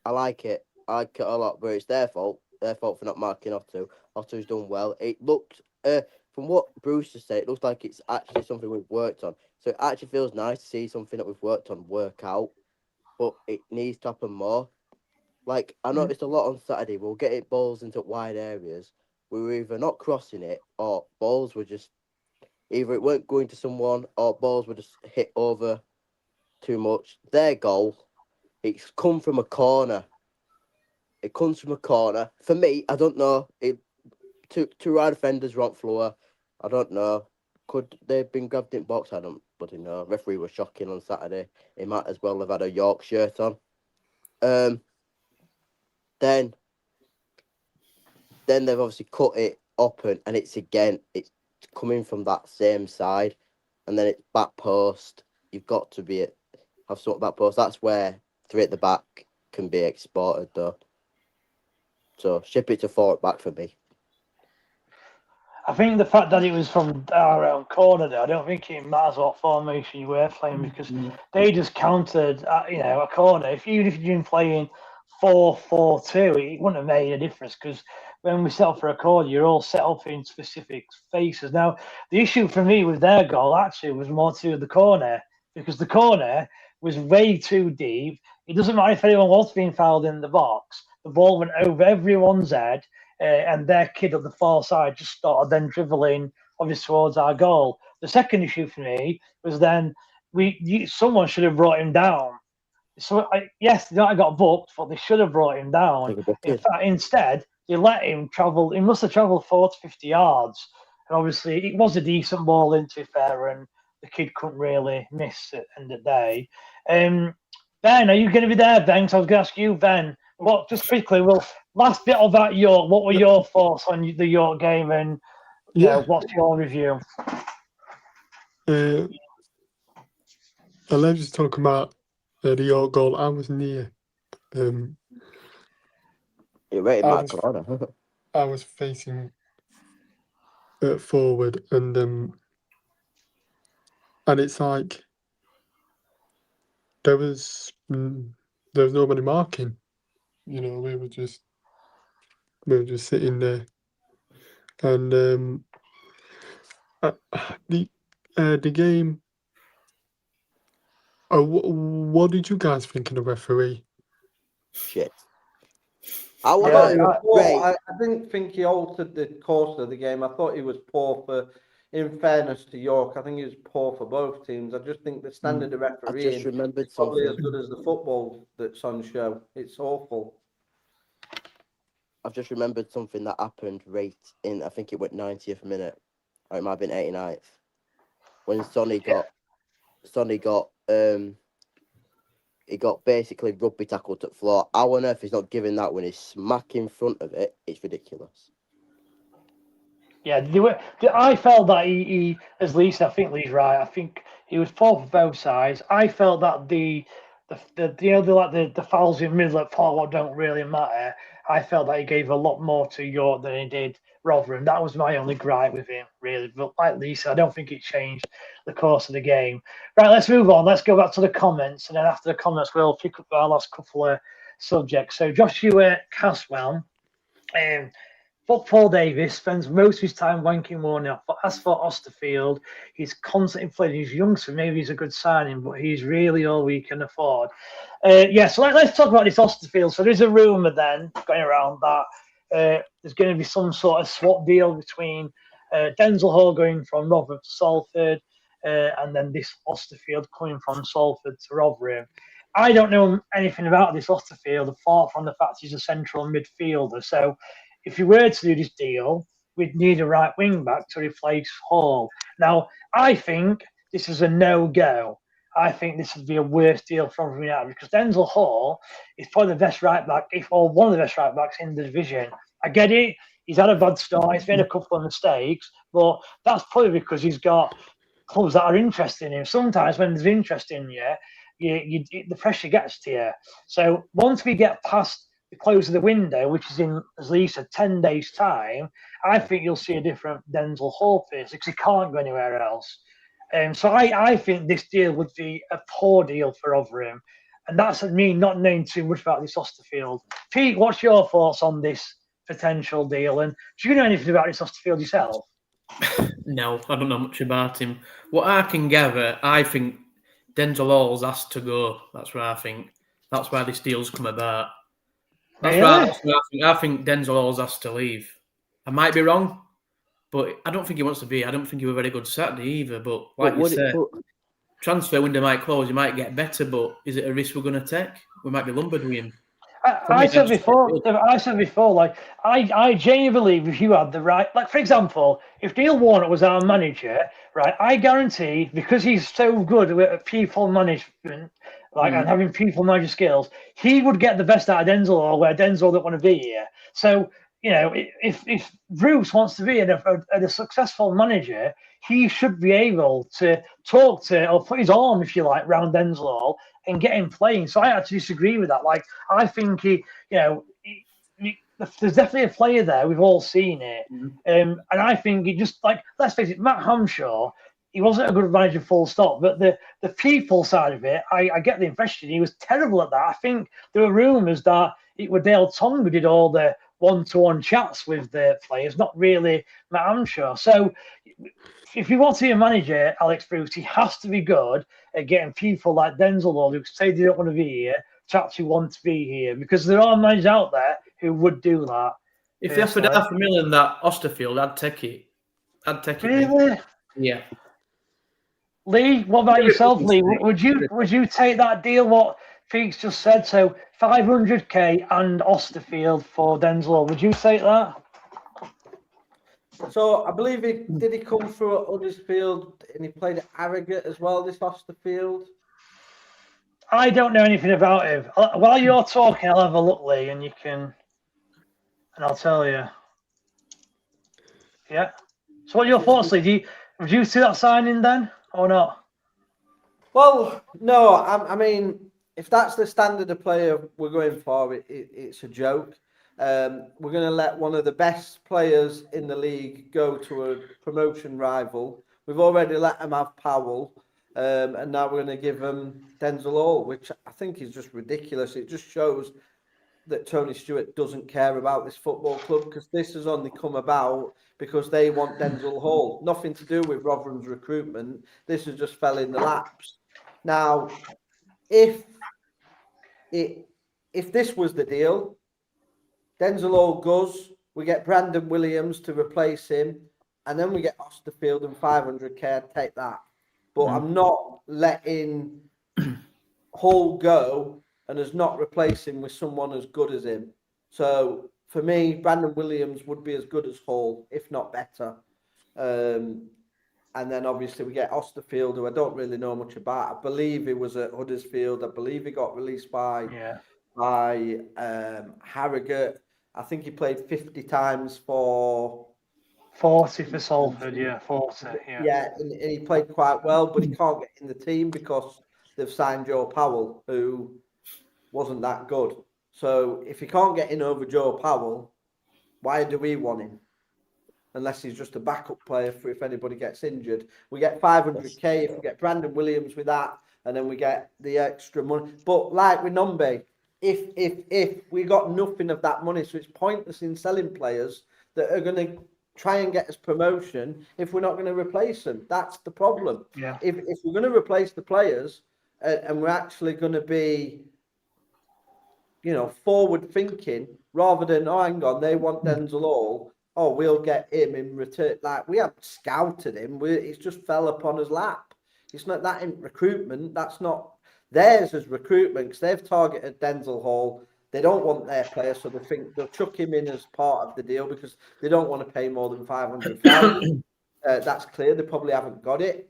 Speaker 6: I like it. I like it a lot, but it's their fault. Their fault for not marking Otto. Otto's done well. It looked, from what Bruce just said, it looks like it's actually something we've worked on. So it actually feels nice to see something that we've worked on work out, but it needs to happen more. Like, I noticed a lot on Saturday, we'll get it balls into wide areas. We were either not crossing it or balls were just, either it weren't going to someone or balls were just hit over too much. Their goal, it's come from a corner. It comes from a corner. For me, I don't know. Two right defenders, wrong floor. I don't know. Could they have been grabbed in box? I don't bloody know. Referee was shocking on Saturday. He might as well have had a York shirt on. Then they've obviously cut it open, and it's coming from that same side, and then it's back post. You've got to have something back post. That's where 3 at the back can be exported though. So ship it to 4 at back for me.
Speaker 2: I think the fact that it was from our own corner there, I don't think it matters what formation you were playing because they just countered, a corner. Even if you've been playing 4-4-2, it wouldn't have made a difference because when we set up for a corner, you're all set up in specific spaces. Now, the issue for me with their goal actually was more to do with the corner because the corner was way too deep. It doesn't matter if anyone was being fouled in the box. The ball went over everyone's head. And their kid at the far side just started then dribbling obviously towards our goal. The second issue for me was then someone should have brought him down. So yes, they got booked, but they should have brought him down. In fact, instead they let him travel. He must have travelled 40 to 50 yards, and obviously it was a decent ball, in to be fair, and the kid couldn't really miss at the end of the day. Ben, are you going to be there, Ben? So I was going to ask you, Ben. Well, just quickly, last bit of that York. What were your thoughts on the York game, and what's your review?
Speaker 4: I'll just talk about the York goal. I was near.
Speaker 6: You rated my corner.
Speaker 4: I was facing forward, and it's like there was nobody marking. We were just sitting there, and the game. What did you guys think of the referee?
Speaker 6: Shit.
Speaker 3: I didn't think he altered the course of the game. I thought he was poor in fairness to York. I think he was poor for both teams. I just think the standard of refereeing is probably as good as the football that's on show. It's awful.
Speaker 6: I've just remembered something that happened right in, I think it went 90th minute, or it might have been 89th. when Sonny got he got basically rugby tackled to the floor. How on earth he's not giving that when he's smack in front of it? It's ridiculous.
Speaker 2: Yeah, I felt that he as Lee said, I think Lee's right. I think he was poor for both sides. I felt that the fouls in the middle at forward don't really matter. I felt that he gave a lot more to York than he did Rotherham. That was my only gripe with him, really. But like Lee said, I don't think it changed the course of the game. Right, let's move on. Let's go back to the comments, and then after the comments, we'll pick up our last couple of subjects. So Joshua Caswell. But Paul Davis spends most of his time wanking one off. But as for Osterfield, he's constantly playing. He's young, so maybe he's a good signing, but he's really all we can afford. So let's talk about this Osterfield. So there's a rumour then going around that there's going to be some sort of swap deal between Denzel Hall going from Rotherham to Salford and then this Osterfield coming from Salford to Rotherham. I don't know anything about this Osterfield apart from the fact he's a central midfielder. So if you were to do this deal, we'd need a right wing back to replace Hall. Now, I think this is a no-go. I think this would be a worse deal for Rotherham United because Denzel Hall is probably the best right back, or one of the best right backs in the division. I get it. He's had a bad start. He's made a couple of mistakes, but that's probably because he's got clubs that are interested in him. Sometimes when there's interest in you, the pressure gets to you. So once we get past the close of the window, which is in, as Lee said, 10 days' time, I think you'll see a different Denzel Hall face because he can't go anywhere else. So I think this deal would be a poor deal for Rotherham. And that's me not knowing too much about this Osterfield. Pete, what's your thoughts on this potential deal? And do you know anything about this Osterfield yourself?
Speaker 5: No, I don't know much about him. What I can gather, I think Denzel Hall's asked to go. That's what I think. That's why this deal's come about. That's right. That's what I think. I think Denzel Hall's asked to leave. I might be wrong, but I don't think he wants to be. I don't think he was a very good Saturday either. But like you said, transfer window might close. You might get better, but is it a risk we're going to take? We might be lumbered with him.
Speaker 2: I said before, like, I genuinely believe if you had the right, like, for example, if Neil Warnock was our manager, right, I guarantee, because he's so good at people management, and having people manager skills, he would get the best out of Denzel or where Denzel don't want to be here. So, if Bruce wants to be a successful manager, he should be able to talk to, or put his arm, if you like, round Denzel and get him playing. So I actually disagree with that. Like, I think there's definitely a player there. We've all seen it. And I think he just, like, let's face it, Matt Hamshaw, he wasn't a good manager full stop, but the people side of it, I get the impression he was terrible at that. I think there were rumours that it was Dale Tongue who did all the one-to-one chats with the players, not really Matt Hamshaw. So if you want to be a manager, Alex Bruce, he has to be good at getting people like Denzel Hall who say they don't want to be here to actually want to be here, because there are managers out there who would do that.
Speaker 5: If they offered $500,000 that Osterfield, I'd take it.
Speaker 2: Really?
Speaker 5: Yeah.
Speaker 2: Lee, what about yourself, Lee? Would you take that deal? What Pete's just said. So $500,000 and Osterfield for Denzel. Would you take that?
Speaker 3: So I believe he come through at Huddersfield and he played at Harrogate as well, this Osterfield?
Speaker 2: I don't know anything about him. While you're talking, I'll have a look, Lee, and I'll tell you. Yeah. So what are your thoughts, Lee? Would you see that signing then, or not?
Speaker 3: Well, no. I mean, if that's the standard of player we're going for, it's a joke. We're going to let one of the best players in the league go to a promotion rival. We've already let them have Powell, and now we're going to give them Denzel Hall, which I think is just ridiculous. It just shows that Tony Stewart doesn't care about this football club, because this has only come about because they want Denzel Hall. Nothing to do with Rotherham's recruitment. This has just fell in the laps. Now, if this was the deal, Denzel Hall goes, we get Brandon Williams to replace him, and then we get Osterfield and $500,000. I'd take that. But I'm not letting Hall go and as not replace him with someone as good as him. So for me, Brandon Williams would be as good as Hall, if not better. And then obviously we get Osterfield, who I don't really know much about. I believe he was at Huddersfield. I believe he got released by Harrogate. I think he played 50 times for
Speaker 2: 40 for Salford, 40.
Speaker 3: Yeah, and he played quite well, but he can't get in the team because they've signed Joe Powell, who wasn't that good. So if he can't get in over Joe Powell, why do we want him? Unless he's just a backup player for if anybody gets injured. We get 500k if we get Brandon Williams with that, and then we get the extra money. But like with Nombe, if we got nothing of that money, so it's pointless in selling players that are going to try and get us promotion if we're not going to replace them. That's the problem.
Speaker 2: Yeah.
Speaker 3: If we're going to replace the players and we're actually going to be, forward thinking rather than, hang on, they want Denzel Hall. Oh, we'll get him in return. Like, we haven't scouted him. It's just fell upon his lap. It's not that in recruitment. That's not theirs as recruitment because they've targeted Denzel Hall. They don't want their player, so they think they'll chuck him in as part of the deal because they don't want to pay more than 500,000. That's clear. They probably haven't got it.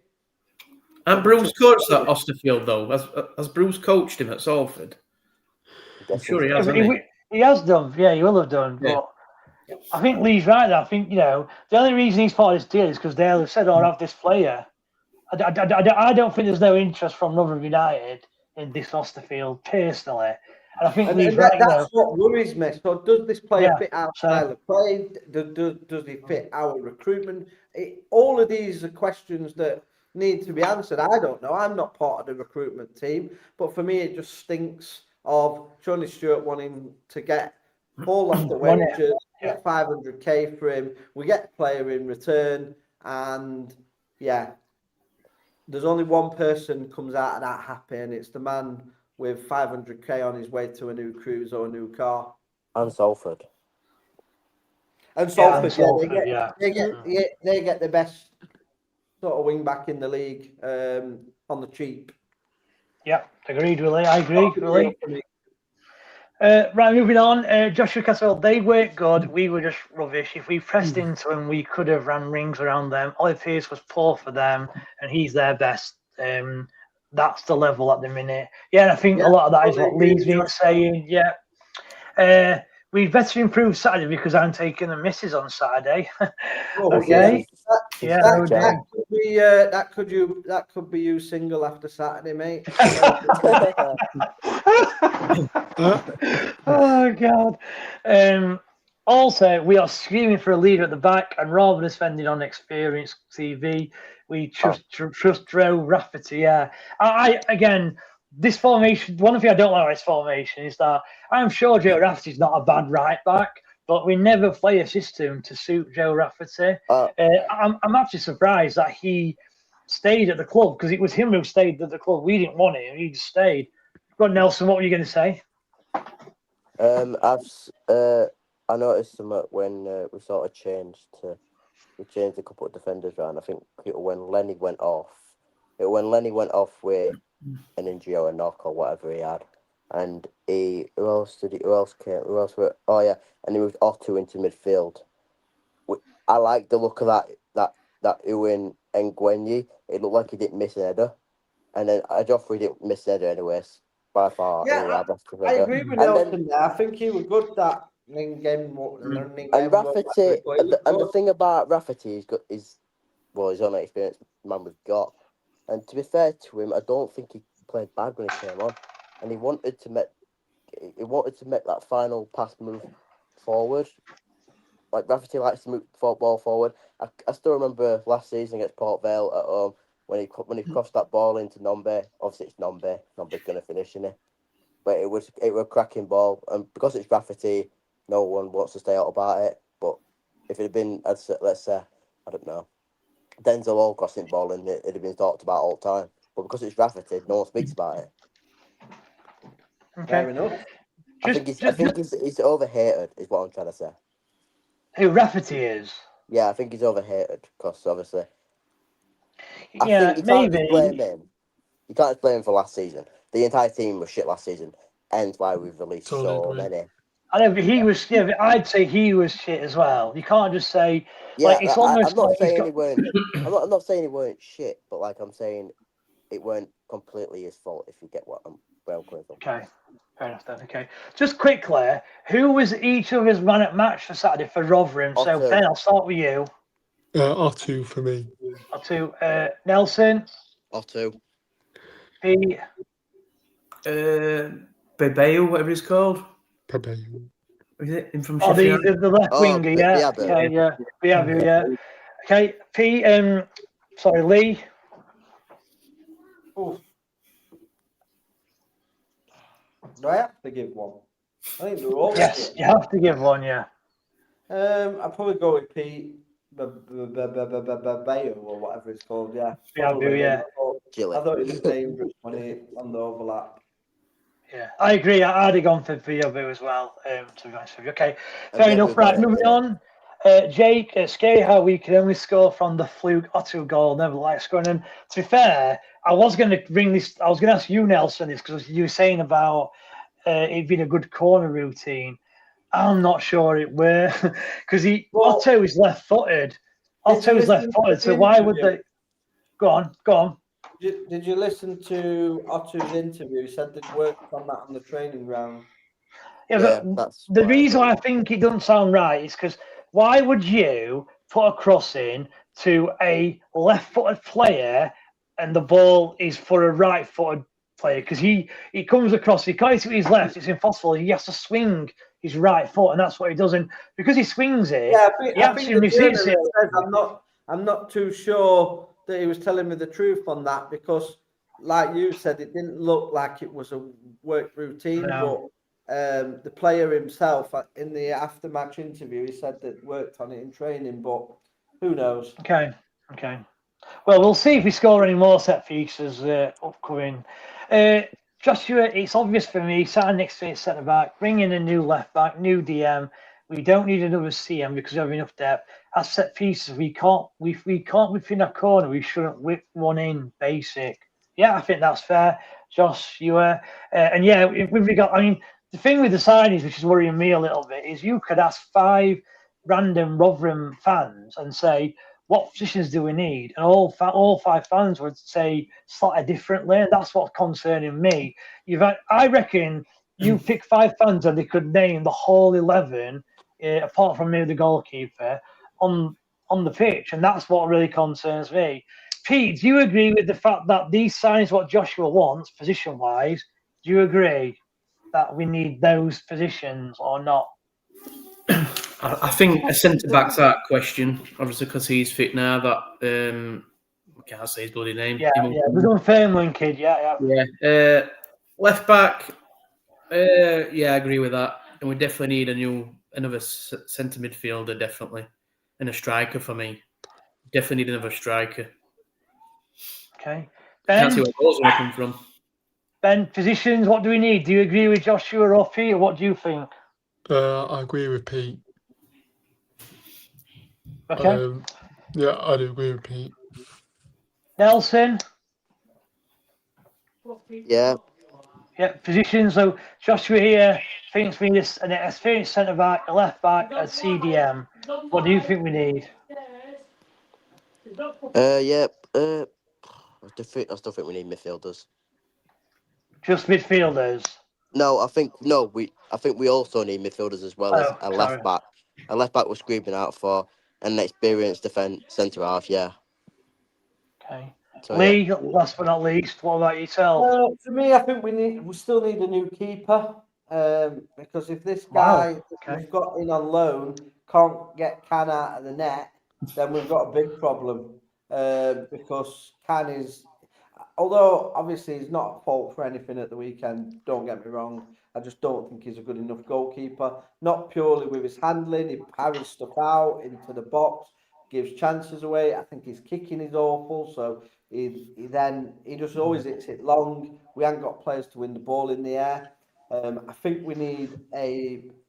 Speaker 5: And Bruce coached that Osterfield, though. Has Bruce coached him at Salford? I'm sure he has, hasn't he?
Speaker 2: He has done. Yeah, he will have done.
Speaker 5: Yeah.
Speaker 2: But I think Lee's right there. I think, the only reason he's part of this deal is because they'll have said, have this player. I don't think there's no interest from Rotherham United in this Osterfield, personally. And I think Lee's right.
Speaker 3: That's what worries me. So does this player fit our style of play? Does he fit our recruitment? All of these are questions that need to be answered. I don't know. I'm not part of the recruitment team. But for me, it just stinks of Johnny Stewart wanting to get Paul off the wages, get 500k for him. We get the player in return. And, there's only one person comes out of that happy, and it's the man with 500k on his way to a new cruise or a new car.
Speaker 6: And Salford.
Speaker 3: And Salford, they get the best sort of wing back in the league on the cheap.
Speaker 2: Yeah, agreed, Willie. I agree, Willie. Right, moving on. Joshua Castle, they weren't good. We were just rubbish. If we pressed into them, we could have ran rings around them. Ollie Pearce was poor for them, and he's their best. That's the level at the minute. Yeah, and I think a lot of that is what Lee's been saying. Yeah. We better improve Saturday because I'm taking the misses on Saturday. Okay.
Speaker 3: That could be you single after Saturday, mate.
Speaker 2: Oh God. Also, we are screaming for a leader at the back, and rather than spending on experienced CV, we trust Joe Rafferty. Yeah. Again, this formation, one thing I don't like about this formation is that I'm sure Joe Rafferty's not a bad right back, but we never play a system to suit Joe Rafferty. I'm actually surprised that he stayed at the club because it was him who stayed at the club. We didn't want him. He just stayed. Go on, Nelson, what were you going to say?
Speaker 6: I noticed something when we sort of changed a couple of defenders around. I think when Lenny went off with an injury or a knock or whatever he had, and and he moved Otto into midfield. I like the look of that Ewan Ngwenyi. It looked like he didn't miss an header, and then Joffrey didn't miss an header anyways. By far,
Speaker 3: I agree with Nelson there. I think he was good that game.
Speaker 6: And Rafferty, and the thing about Rafferty is he's only experienced man we've got. And to be fair to him, I don't think he played bad when he came on, and he wanted to make that final pass move forward. Like Rafferty likes to move ball forward. I still remember last season against Port Vale at home when he crossed that ball into Nombe. Obviously, it's Nombe. Nombe's going to finish in it, but it was a cracking ball, and because it's Rafferty, no one wants to stay out about it. But if it had been, let's say, I don't know, Denzel Hall crossing ball, and it'd have been talked about all the time. But because it's Rafferty, no one speaks about it.
Speaker 2: Okay.
Speaker 3: Fair enough.
Speaker 6: I think he's overhated, is what I'm trying to say.
Speaker 2: Who Rafferty is?
Speaker 6: Yeah, I think he's overhated because obviously.
Speaker 2: Yeah, maybe.
Speaker 6: You can't just blame him for last season. The entire team was shit last season, hence why we've released so many.
Speaker 2: I know, but he was. Yeah, but I'd say he was shit as well. You can't just say
Speaker 6: Yeah,
Speaker 2: like it's almost
Speaker 6: I'm not
Speaker 2: like he's
Speaker 6: saying
Speaker 2: got.
Speaker 6: he weren't. I'm not saying he weren't shit, but like I'm saying, it weren't completely his fault. If you get what I'm coming from.
Speaker 2: Okay, fair enough then. Okay, just quickly, who was each of his man at match for Saturday for Rotherham? So
Speaker 6: Otto.
Speaker 2: Ben, I'll start with you.
Speaker 4: R2 for me.
Speaker 2: Or two, Nelson,
Speaker 6: Otto.
Speaker 2: Pete,
Speaker 5: Bebeo, whatever he's called.
Speaker 4: Pabeo.
Speaker 5: Is it him from
Speaker 2: or
Speaker 5: Sheffield?
Speaker 2: the left winger, yeah.
Speaker 6: Biabo.
Speaker 2: Okay, yeah, yeah. Okay, Pete, sorry, Lee.
Speaker 3: Oof. Do I have to give one? I think they're all.
Speaker 2: Yes, you have to give one, yeah.
Speaker 3: I'd probably go with Pete Bayo or whatever it's called. Yeah, probably.
Speaker 2: Yeah.
Speaker 6: Chile.
Speaker 3: I thought he was dangerous on the overlap.
Speaker 2: Yeah, I agree. I'd have gone for Biabo as well, to be honest with you. Okay,
Speaker 6: And
Speaker 2: fair
Speaker 6: then
Speaker 2: enough.
Speaker 6: we've
Speaker 2: Right,
Speaker 6: got it,
Speaker 2: moving
Speaker 6: yeah.
Speaker 2: on. Jake, it's scary how we can only score from the fluke Otto goal, never like scoring. And to be fair, I was going to bring this, I was going to ask you, Nelson, this because you were saying about it being a good corner routine. I'm not sure it were because Otto is left footed. Otto is left footed, so why would they? Go on.
Speaker 3: Did you listen to Otto's interview? He said they'd worked on that on the training ground.
Speaker 2: Yeah, but
Speaker 6: that's
Speaker 2: the
Speaker 6: what I
Speaker 2: reason
Speaker 6: heard.
Speaker 2: why I think it doesn't sound right is because why would you put a cross in to a left-footed player and the ball is for a right-footed player? Because he comes across, he can't hit his left, it's impossible. He has to swing his right foot, and that's what he does. And because he swings it,
Speaker 3: Yeah,
Speaker 2: he
Speaker 3: I think
Speaker 2: actually
Speaker 3: the
Speaker 2: receives it.
Speaker 3: journalist says I'm not too sure that he was telling me the truth on that because, like you said, it didn't look like it was a work routine.
Speaker 2: No.
Speaker 3: But the player himself in the after-match interview, he said that worked on it in training. But who knows?
Speaker 2: Okay. Well, we'll see if we score any more set pieces upcoming. Joshua, it's obvious for me, sat next to his centre back, bring in a new left back, new DM. We don't need another CM because we have enough depth. As set pieces, we can't within a corner, we shouldn't whip one in basic. Yeah, I think that's fair. Joshua. And yeah, with regard, I mean, the thing with the signings, which is worrying me a little bit, is you could ask 5 random Rotherham fans and say, what positions do we need? And all 5 fans would say slightly differently, and that's what's concerning me. I reckon you pick 5 fans and they could name the whole 11, apart from maybe the goalkeeper, on the pitch, and that's what really concerns me. Pete, do you agree with the fact that these signs what Joshua wants, position-wise? Do you agree that we need those positions or not?
Speaker 5: I think a centre back's that question, obviously, because he's fit now. That I can't say his bloody name.
Speaker 2: Yeah. The Dunfermline kid, yeah.
Speaker 5: Left back, yeah, I agree with that. And we definitely need another centre midfielder, definitely, and a striker for me. Definitely need another striker.
Speaker 2: Okay,
Speaker 5: Can't see
Speaker 2: Ben.
Speaker 5: where goals are going to come from.
Speaker 2: Ben, positions. What do we need? Do you agree with Joshua or Pete? Or what do you think?
Speaker 4: I agree with Pete.
Speaker 2: Okay.
Speaker 4: Yeah, I do agree with Pete.
Speaker 2: Nelson.
Speaker 6: Yeah.
Speaker 2: Yeah, positions. So Joshua here thinks we need an experienced centre back, a left back, a CDM. What do you think we need?
Speaker 6: Yeah. I still think we need midfielders.
Speaker 2: Just midfielders.
Speaker 6: No, I think we also need midfielders as well as a left back. A left back we're screaming out for, and an experienced defence centre half. Yeah.
Speaker 2: Okay.
Speaker 6: So,
Speaker 2: Lee, last but not least, what about yourself?
Speaker 3: For me, I think we still need a new keeper because if this guy we've got in on loan can't get Can out of the net, then we've got a big problem because Can is, although obviously he's not at fault for anything at the weekend, don't get me wrong, I just don't think he's a good enough goalkeeper, not purely with his handling, he parries stuff out into the box, gives chances away, I think his kicking is awful, so he just always hits it long. We haven't got players to win the ball in the air. I think we need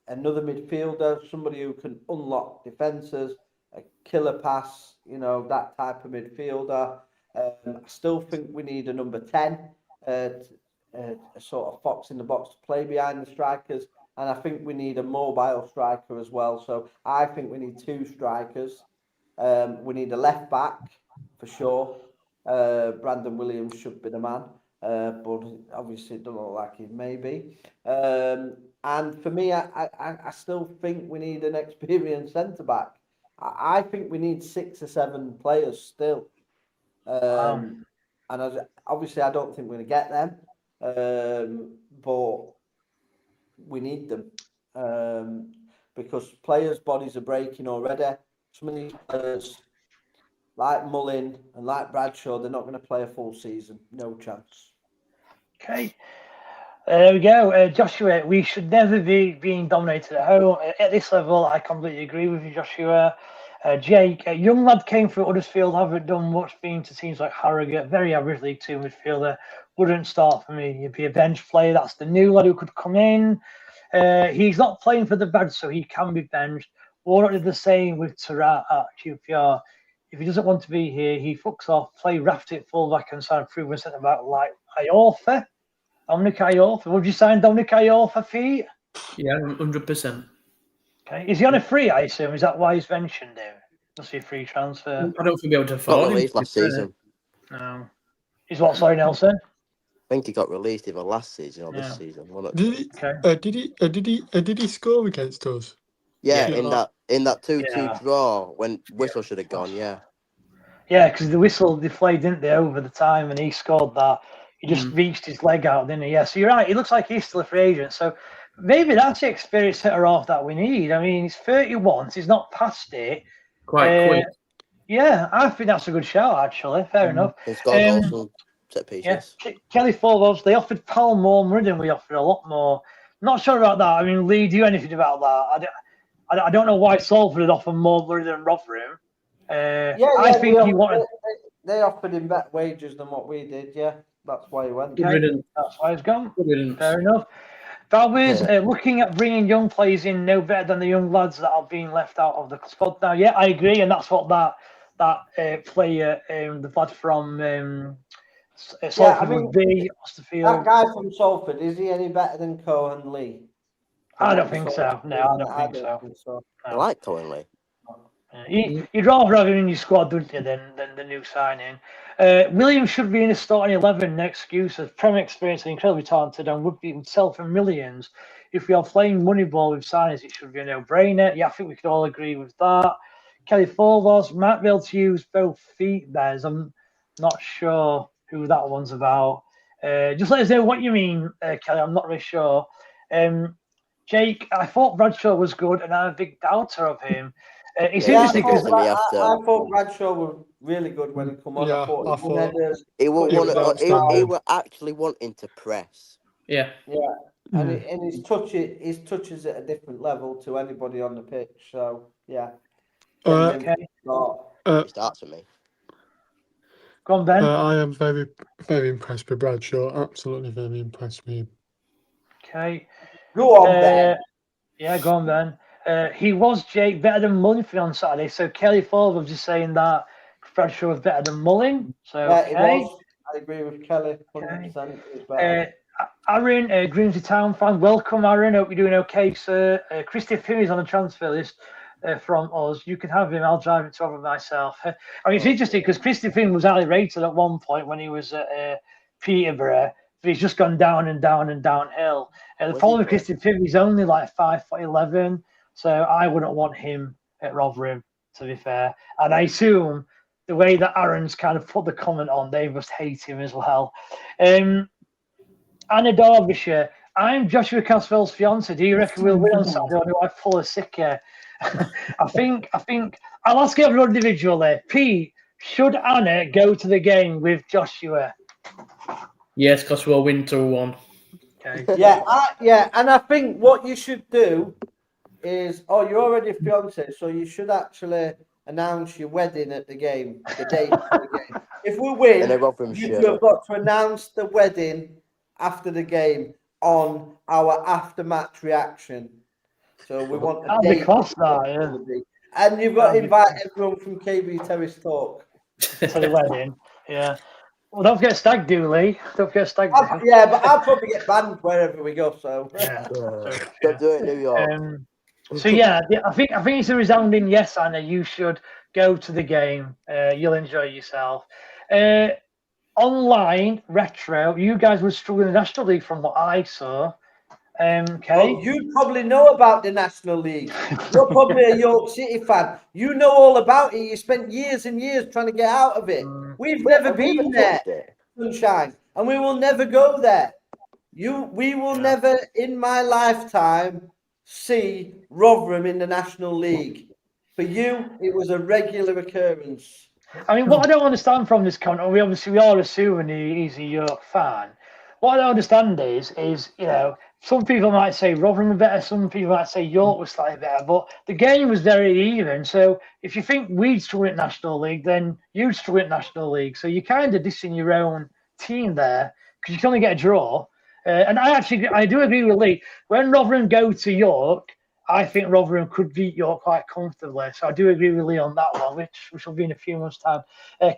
Speaker 3: another midfielder, somebody who can unlock defences, a killer pass, that type of midfielder. I still think we need a number 10, a sort of fox in the box to play behind the strikers. and I think we need a mobile striker as well. So I think we need 2 strikers. We need a left back for sure. Brandon Williams should be the man, but obviously it doesn't look like he may be. And for me, I still think we need an experienced centre back. I think we need 6 or 7 players still. And obviously, I don't think we're going to get them, but we need them because players' bodies are breaking already. Some of these players, like Mullin and like Bradshaw, they're not going to play a full season. No chance.
Speaker 2: Okay. There we go. Joshua, we should never be being dominated at home. At this level, I completely agree with you, Joshua. Jake, a young lad came through Huddersfield, haven't done much, been to teams like Harrogate, very average League 2 midfielder, wouldn't start for me. He'd be a bench player. That's the new lad who could come in. He's not playing for the Bad, so he can be benched. Warnock did the same with Tarat at QPR. If he doesn't want to be here, he fucks off, play Rafted at fullback and sign a proven centre back like Iorfa. Dominic Iorfa. Would you sign Dominic Iorfa, Pete?
Speaker 5: Yeah, 100%.
Speaker 2: Okay. Is he on a free, I assume? Is that why he's mentioned him? Must be a free transfer.
Speaker 5: I don't think we'll be able to
Speaker 6: Got
Speaker 5: afford him.
Speaker 6: released last season.
Speaker 2: No. Is what, sorry, Nelson?
Speaker 6: I think he got released either last season or this
Speaker 2: Yeah.
Speaker 6: season. One of
Speaker 4: Did
Speaker 6: two.
Speaker 4: he? Did he score against us?
Speaker 6: Yeah,
Speaker 4: Yeah.
Speaker 6: in that 2-2
Speaker 2: Yeah.
Speaker 6: draw when Whistle should have gone. Yeah.
Speaker 2: Yeah, because the whistle they played, didn't they, over the time, and he scored that. He just reached his leg out, didn't he? Yeah, so you're right. He looks like he's still a free agent. So maybe that's the experienced centre half that we need. I mean, he's 31. He's not past it.
Speaker 5: Quite quick.
Speaker 2: Yeah, I think that's a good shout, actually. Fair enough.
Speaker 6: He's got goals from set pieces.
Speaker 2: Yeah, Kelly Forwards, they offered Pal more money than we offered, a lot more. Not sure about that. I mean, Lee, do you know anything about that? I don't know why Salford had offered more money than Rotherham. I think he wanted.
Speaker 3: They offered him better wages than what we did. Yeah, that's why he went.
Speaker 2: Okay, that's why he's gone. Fair enough. Valvez, looking at bringing young players in, no better than the young lads that are being left out of the squad now. Yeah, I agree, and that's what that player, the lad from Salford would be.
Speaker 3: That guy from Salford, is he any better than Cohen Lee?
Speaker 2: I don't think so. No, I don't think so.
Speaker 6: I like Cohen Lee.
Speaker 2: You'd rather have him in your squad, wouldn't you, than the new signing? Williams should be in the starting 11, no excuses. Premier experience and incredibly talented and would sell for millions. If we are playing Moneyball with signings, it should be a no-brainer. Yeah, I think we could all agree with that. Kelly Forwards might be able to use both feet there. I'm not sure who that one's about. Just let us know what you mean, Kelly. I'm not really sure. Jake, I thought Bradshaw was good, and I'm a big doubter of him. It's interesting because
Speaker 3: I thought Bradshaw was really good when he come on.
Speaker 4: Yeah, I thought
Speaker 6: he were actually wanting to press.
Speaker 5: Yeah.
Speaker 3: And his touches at a different level to anybody on the pitch. So yeah.
Speaker 2: Okay.
Speaker 6: He starts with me.
Speaker 2: Go on, Ben.
Speaker 4: I am very, very impressed with Bradshaw. Absolutely very impressed with him.
Speaker 2: Okay.
Speaker 3: Go on, Ben.
Speaker 2: Yeah, go on, Ben. He was, Jake, better than Mullin on Saturday. So Kelly Ford was just saying that Bradshaw was better than Mullin. So okay.
Speaker 3: It was. I agree with Kelly. 100%. It was better.
Speaker 2: Aaron, Grimsby Town fan, welcome, Aaron. Hope you're doing okay, sir. Christy Pym is on the transfer list from us. You can have him. I'll drive it to over myself. I mean, it's interesting because Christy Pym was highly rated at one point when he was at Peterborough. But he's just gone down and down and downhill. The problem with Christy Pym, he's only like 5'11", so I wouldn't want him at Rotherham, to be fair. And I assume the way that Aaron's kind of put the comment on, they must hate him as well. Anna Derbyshire, I'm Joshua Caswell's fiance. Do you reckon we'll win on Saturday, or do I pull a sicker? I think I'll ask everyone individually. Pete, should Anna go to the game with Joshua?
Speaker 5: Yes, because we'll win 2-1.
Speaker 2: Okay.
Speaker 3: Yeah, and I think what you should do is, you're already a fiance, so you should actually announce your wedding at the game, the date for the game. If we win, you've got to announce the wedding after the game on our after-match reaction. So we want a date. And you've got to invite everyone from KB Terrace Talk
Speaker 2: to the wedding. Yeah. Well, don't forget Stag Do, Lee. Don't forget Stag Do.
Speaker 3: Yeah, but I'll probably get banned wherever we go. So
Speaker 2: Yeah.
Speaker 6: Don't do it in New York.
Speaker 2: So yeah, I think it's a resounding yes, Anna. You should go to the game. You'll enjoy yourself. Online retro, you guys were struggling in the National League from what I saw.
Speaker 3: well, you probably know about the National League. You're probably a York City fan. You know all about it. You spent years and years trying to get out of it. We've never been there, sunshine, and we will never go there. We will never, in my lifetime, see Rotherham in the National League. For you, it was a regular occurrence.
Speaker 2: I mean, what I don't understand from this comment, we are assuming he's a York fan. What I don't understand is some people might say Rotherham were better, some people might say York was slightly better, but the game was very even. So if you think we'd struggle at National League, then you'd struggle at National League. So you're kind of dissing your own team there because you can only get a draw. And I do agree with Lee. When Rotherham go to York, I think Rotherham could beat York quite comfortably. So I do agree with Lee on that one, which will be in a few months' time.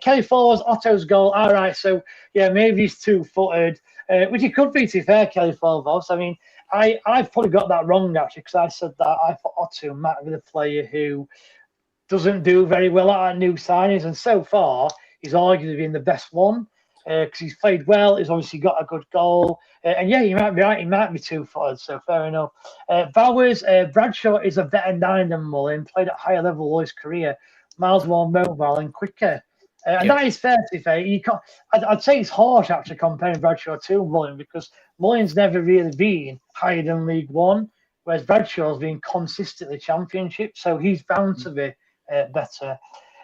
Speaker 2: Kelly Ford's Otto's goal. All right, so yeah, maybe he's two-footed, which he could be, to be fair, Kelly Ford was. I mean, I've probably got that wrong, actually, because I said that I thought Otto might be the player who doesn't do very well at new signings. And so far, he's arguably been the best one because he's played well. He's obviously got a good goal. And yeah, you might be right. He might be two-footed, so fair enough. Bowers, Bradshaw is a better nine than Mullin, played at higher level all his career, miles more mobile and quicker. And that is fair to be fair. I'd say it's harsh actually comparing Bradshaw to Mullin because Mullin's never really been higher than League One, whereas Bradshaw's been consistently Championship, so he's bound to be better.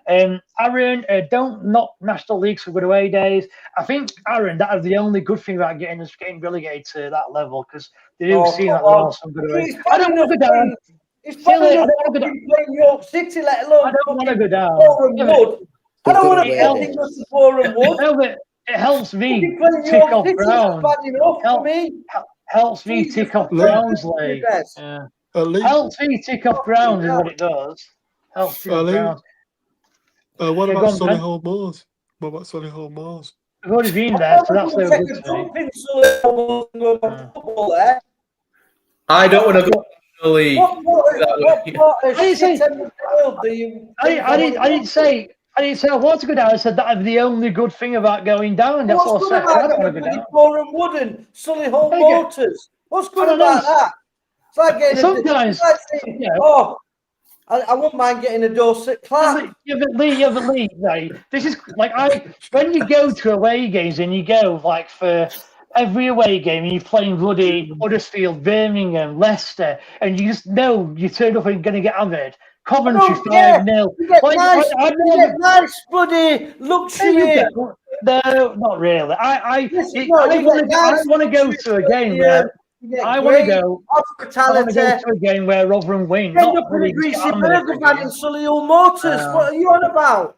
Speaker 2: Aaron, don't knock National Leagues for good away days. I think, Aaron, that is the only good thing about getting relegated to that level because they do seem like there are some good away. I don't want to go down.
Speaker 3: It's probably not playing York City, let alone
Speaker 2: I don't want to go down.
Speaker 3: I don't want to fucking go to Boreham Wood.
Speaker 2: No, but it helps me tick off ground. Helps me tick off grounds, Lee. Yeah. Helps me tick off grounds is what it does. Helps tick off grounds.
Speaker 4: What about Solihull Moors? What about Solihull Moors?
Speaker 2: We've already been there, so that's no good to me.
Speaker 5: I don't want to go to the league.
Speaker 2: I didn't say I want to go down. I said that is the only good thing about going down. That's what I said. I don't want to go down.
Speaker 3: Boreham Wood and Solihull Motors. What's good about that? It's like getting
Speaker 2: sometimes.
Speaker 3: I wouldn't mind getting a Dorset clap.
Speaker 2: Yeah, but Lee, right? This is like when you go to away games and you go like for every away game and you're playing bloody Huddersfield, Birmingham, Leicester, and you just know you turn up and you're going to get hammered. Coventry 5-0.
Speaker 3: You get nice bloody luxury.
Speaker 2: No, not really. I want to go to a game where I want to go to a game where Rotherham win.
Speaker 3: End up with a greasy burger van in Solihull Motors. What are you on about?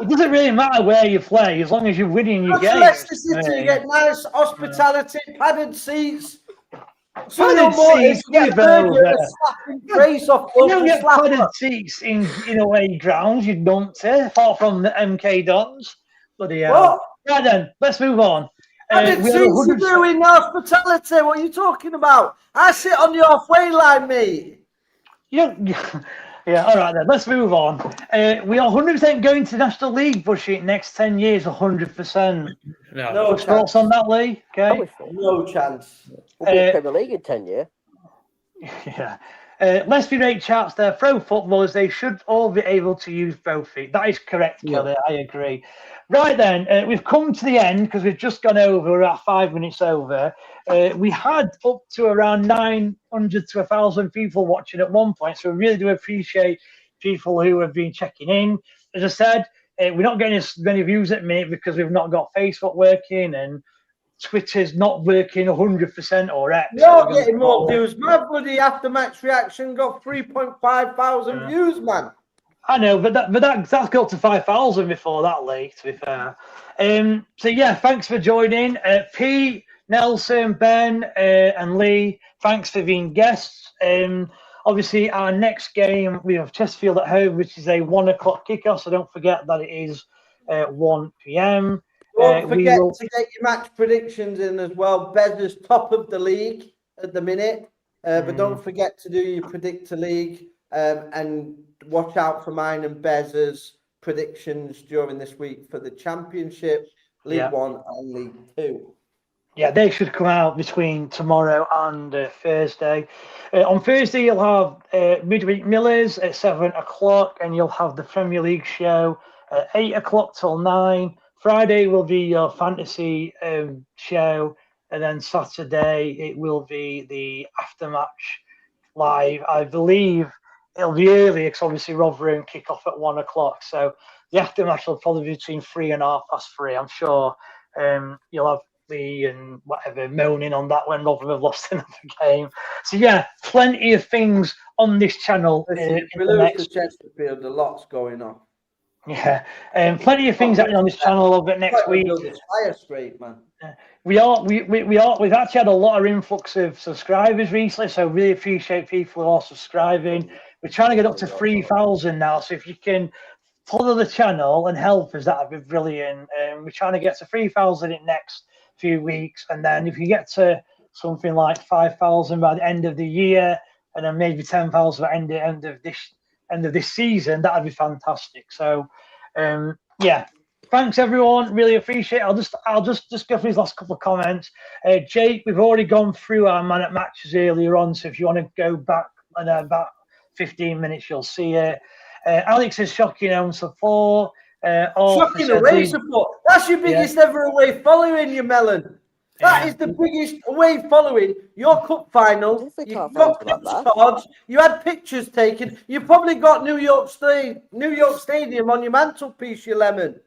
Speaker 2: It doesn't really matter where you play as long as you're winning your games.
Speaker 3: Leicester City, you get nice hospitality, padded seats. Solihull Motors, you get a burger and a slapping face off.
Speaker 2: You don't get padded seats in away grounds, you don't say, apart from the MK Dons. Bloody hell. Right then, let's move on.
Speaker 3: I didn't see you doing hospitality. What are you talking about? I sit on the halfway line, mate.
Speaker 2: Yeah, all right then. Let's move on. We are 100% going to the National League, Bushy, next 10 years, 100%.
Speaker 3: No
Speaker 2: thoughts on that, Lee? Okay.
Speaker 3: No chance.
Speaker 6: We'll be in Premier League in 10 years.
Speaker 2: Yeah. Let's be right, chaps. They're pro footballers. They should all be able to use both feet. That is correct, Kelly. I agree. Right then, we've come to the end because we've just gone over. We're at 5 minutes over. We had up to around 900 to 1,000 people watching at one point. So we really do appreciate people who have been checking in. As I said, we're not getting as many views at me because we've not got Facebook working and Twitter's not working 100% or X.
Speaker 3: You're getting more views. My bloody after-match reaction got 3.5 thousand views, man.
Speaker 2: I know, but that's got to 5,000 before that, Lee, to be fair. So yeah, thanks for joining. Pete, Nelson, Ben, and Lee, thanks for being guests. Obviously, our next game, we have Chesterfield at home, which is a 1 o'clock kickoff, so don't forget that it is 1 p.m.
Speaker 3: Don't forget to get your match predictions in as well. Bez is top of the league at the minute, but don't forget to do your Predictor League and watch out for mine and Bez's predictions during this week for the Championship, League One and League Two.
Speaker 2: Yeah, they should come out between tomorrow and Thursday. On Thursday, you'll have Midweek Millers at 7 o'clock, and you'll have the Premier League show at 8 o'clock till 9. Friday will be your fantasy show, and then Saturday it will be the aftermatch live. I believe it'll be early because obviously Rotherham kick off at 1 o'clock. So the aftermatch will probably be between 3 and 3:30. I'm sure you'll have and whatever moaning on that when Rotherham have lost another game. So yeah, plenty of things on this channel.
Speaker 3: If we lose to Chesterfield, a lot's going on.
Speaker 2: Yeah, plenty of things happening on this channel over next week.
Speaker 3: Fire straight, man.
Speaker 2: We've actually had a lot of influx of subscribers recently, so really appreciate people who are subscribing. We're trying to get up to 3,000 now, so if you can follow the channel and help us, that'd be brilliant. We're trying to get to 3,000 in next few weeks, and then if you get to something like 5,000 by the end of the year, and then maybe 10,000 by the end of this season, that'd be fantastic. So yeah, thanks everyone, really appreciate it. I'll just go through these last couple of comments. Jake, we've already gone through our man at matches earlier on, so if you want to go back in about 15 minutes, you'll see it. Alex is shocking home support.
Speaker 3: Shocking away support. That's your biggest ever away following, you melon. That is the biggest away following. Your cup final. You've got cards. You had pictures taken. You probably got New York Stadium on your mantelpiece, you lemon.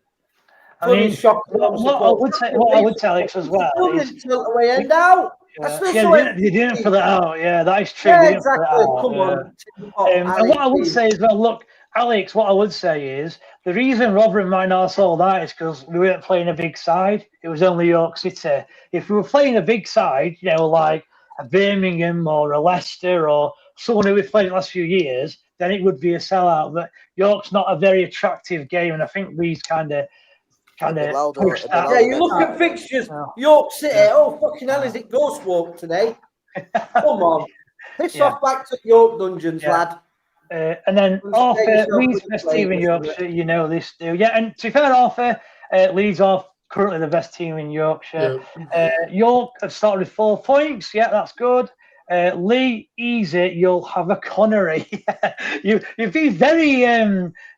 Speaker 2: I mean, what I would say, Alex, as well is
Speaker 3: away end out.
Speaker 2: You didn't put it out. Yeah, that is true.
Speaker 3: Yeah, exactly. Come on.
Speaker 2: And what I would say is, well, look, Alex, what I would say is the reason Rotherham might not have sold that is because we weren't playing a big side. It was only York City. If we were playing a big side, you know, like a Birmingham or a Leicester or someone who we've played the last few years, then it would be a sellout. But York's not a very attractive game, and I think Lee's kind of pushed that.
Speaker 3: Yeah, you look at fixtures, York City. Oh, fucking hell, is it Ghost Walk today? Come on. Piss off back to York Dungeons, lad.
Speaker 2: And then Arthur, Leeds best team in Yorkshire, you know this, do. Yeah, and to be fair, Arthur, Leeds are currently the best team in Yorkshire. York have started with 4 points. Yeah, that's good. Lee, easy. You'll have a Connery. You've been very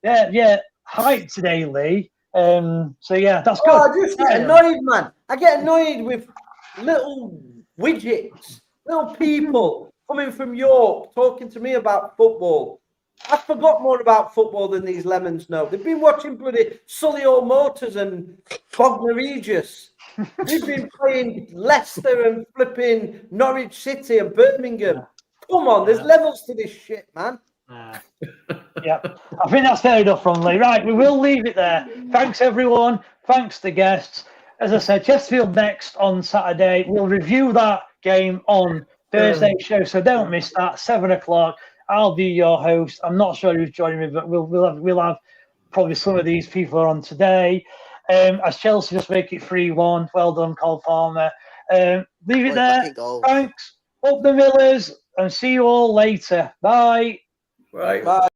Speaker 2: hyped today, Lee. So yeah, that's good.
Speaker 3: I just get annoyed, man. I get annoyed with little widgets, little people coming from York talking to me about football. I forgot more about football than these lemons know. They've been watching bloody Solihull Motors and Bognor Regis. We've been playing Leicester and flipping Norwich City and Birmingham. Come on, there's levels to this shit, man.
Speaker 2: Yeah, I think that's fair enough from Lee. Right, we will leave it there. Thanks, everyone. Thanks to guests. As I said, Chesterfield next on Saturday. We'll review that game on Thursday show, so don't miss that. 7 o'clock. I'll be your host. I'm not sure who's joining me, but we'll have probably some of these people are on today. As Chelsea just make it 3-1. Well done, Cole Palmer. Leave it there. Thanks. Up the Millers, and see you all later. Bye.
Speaker 3: Right. Bye.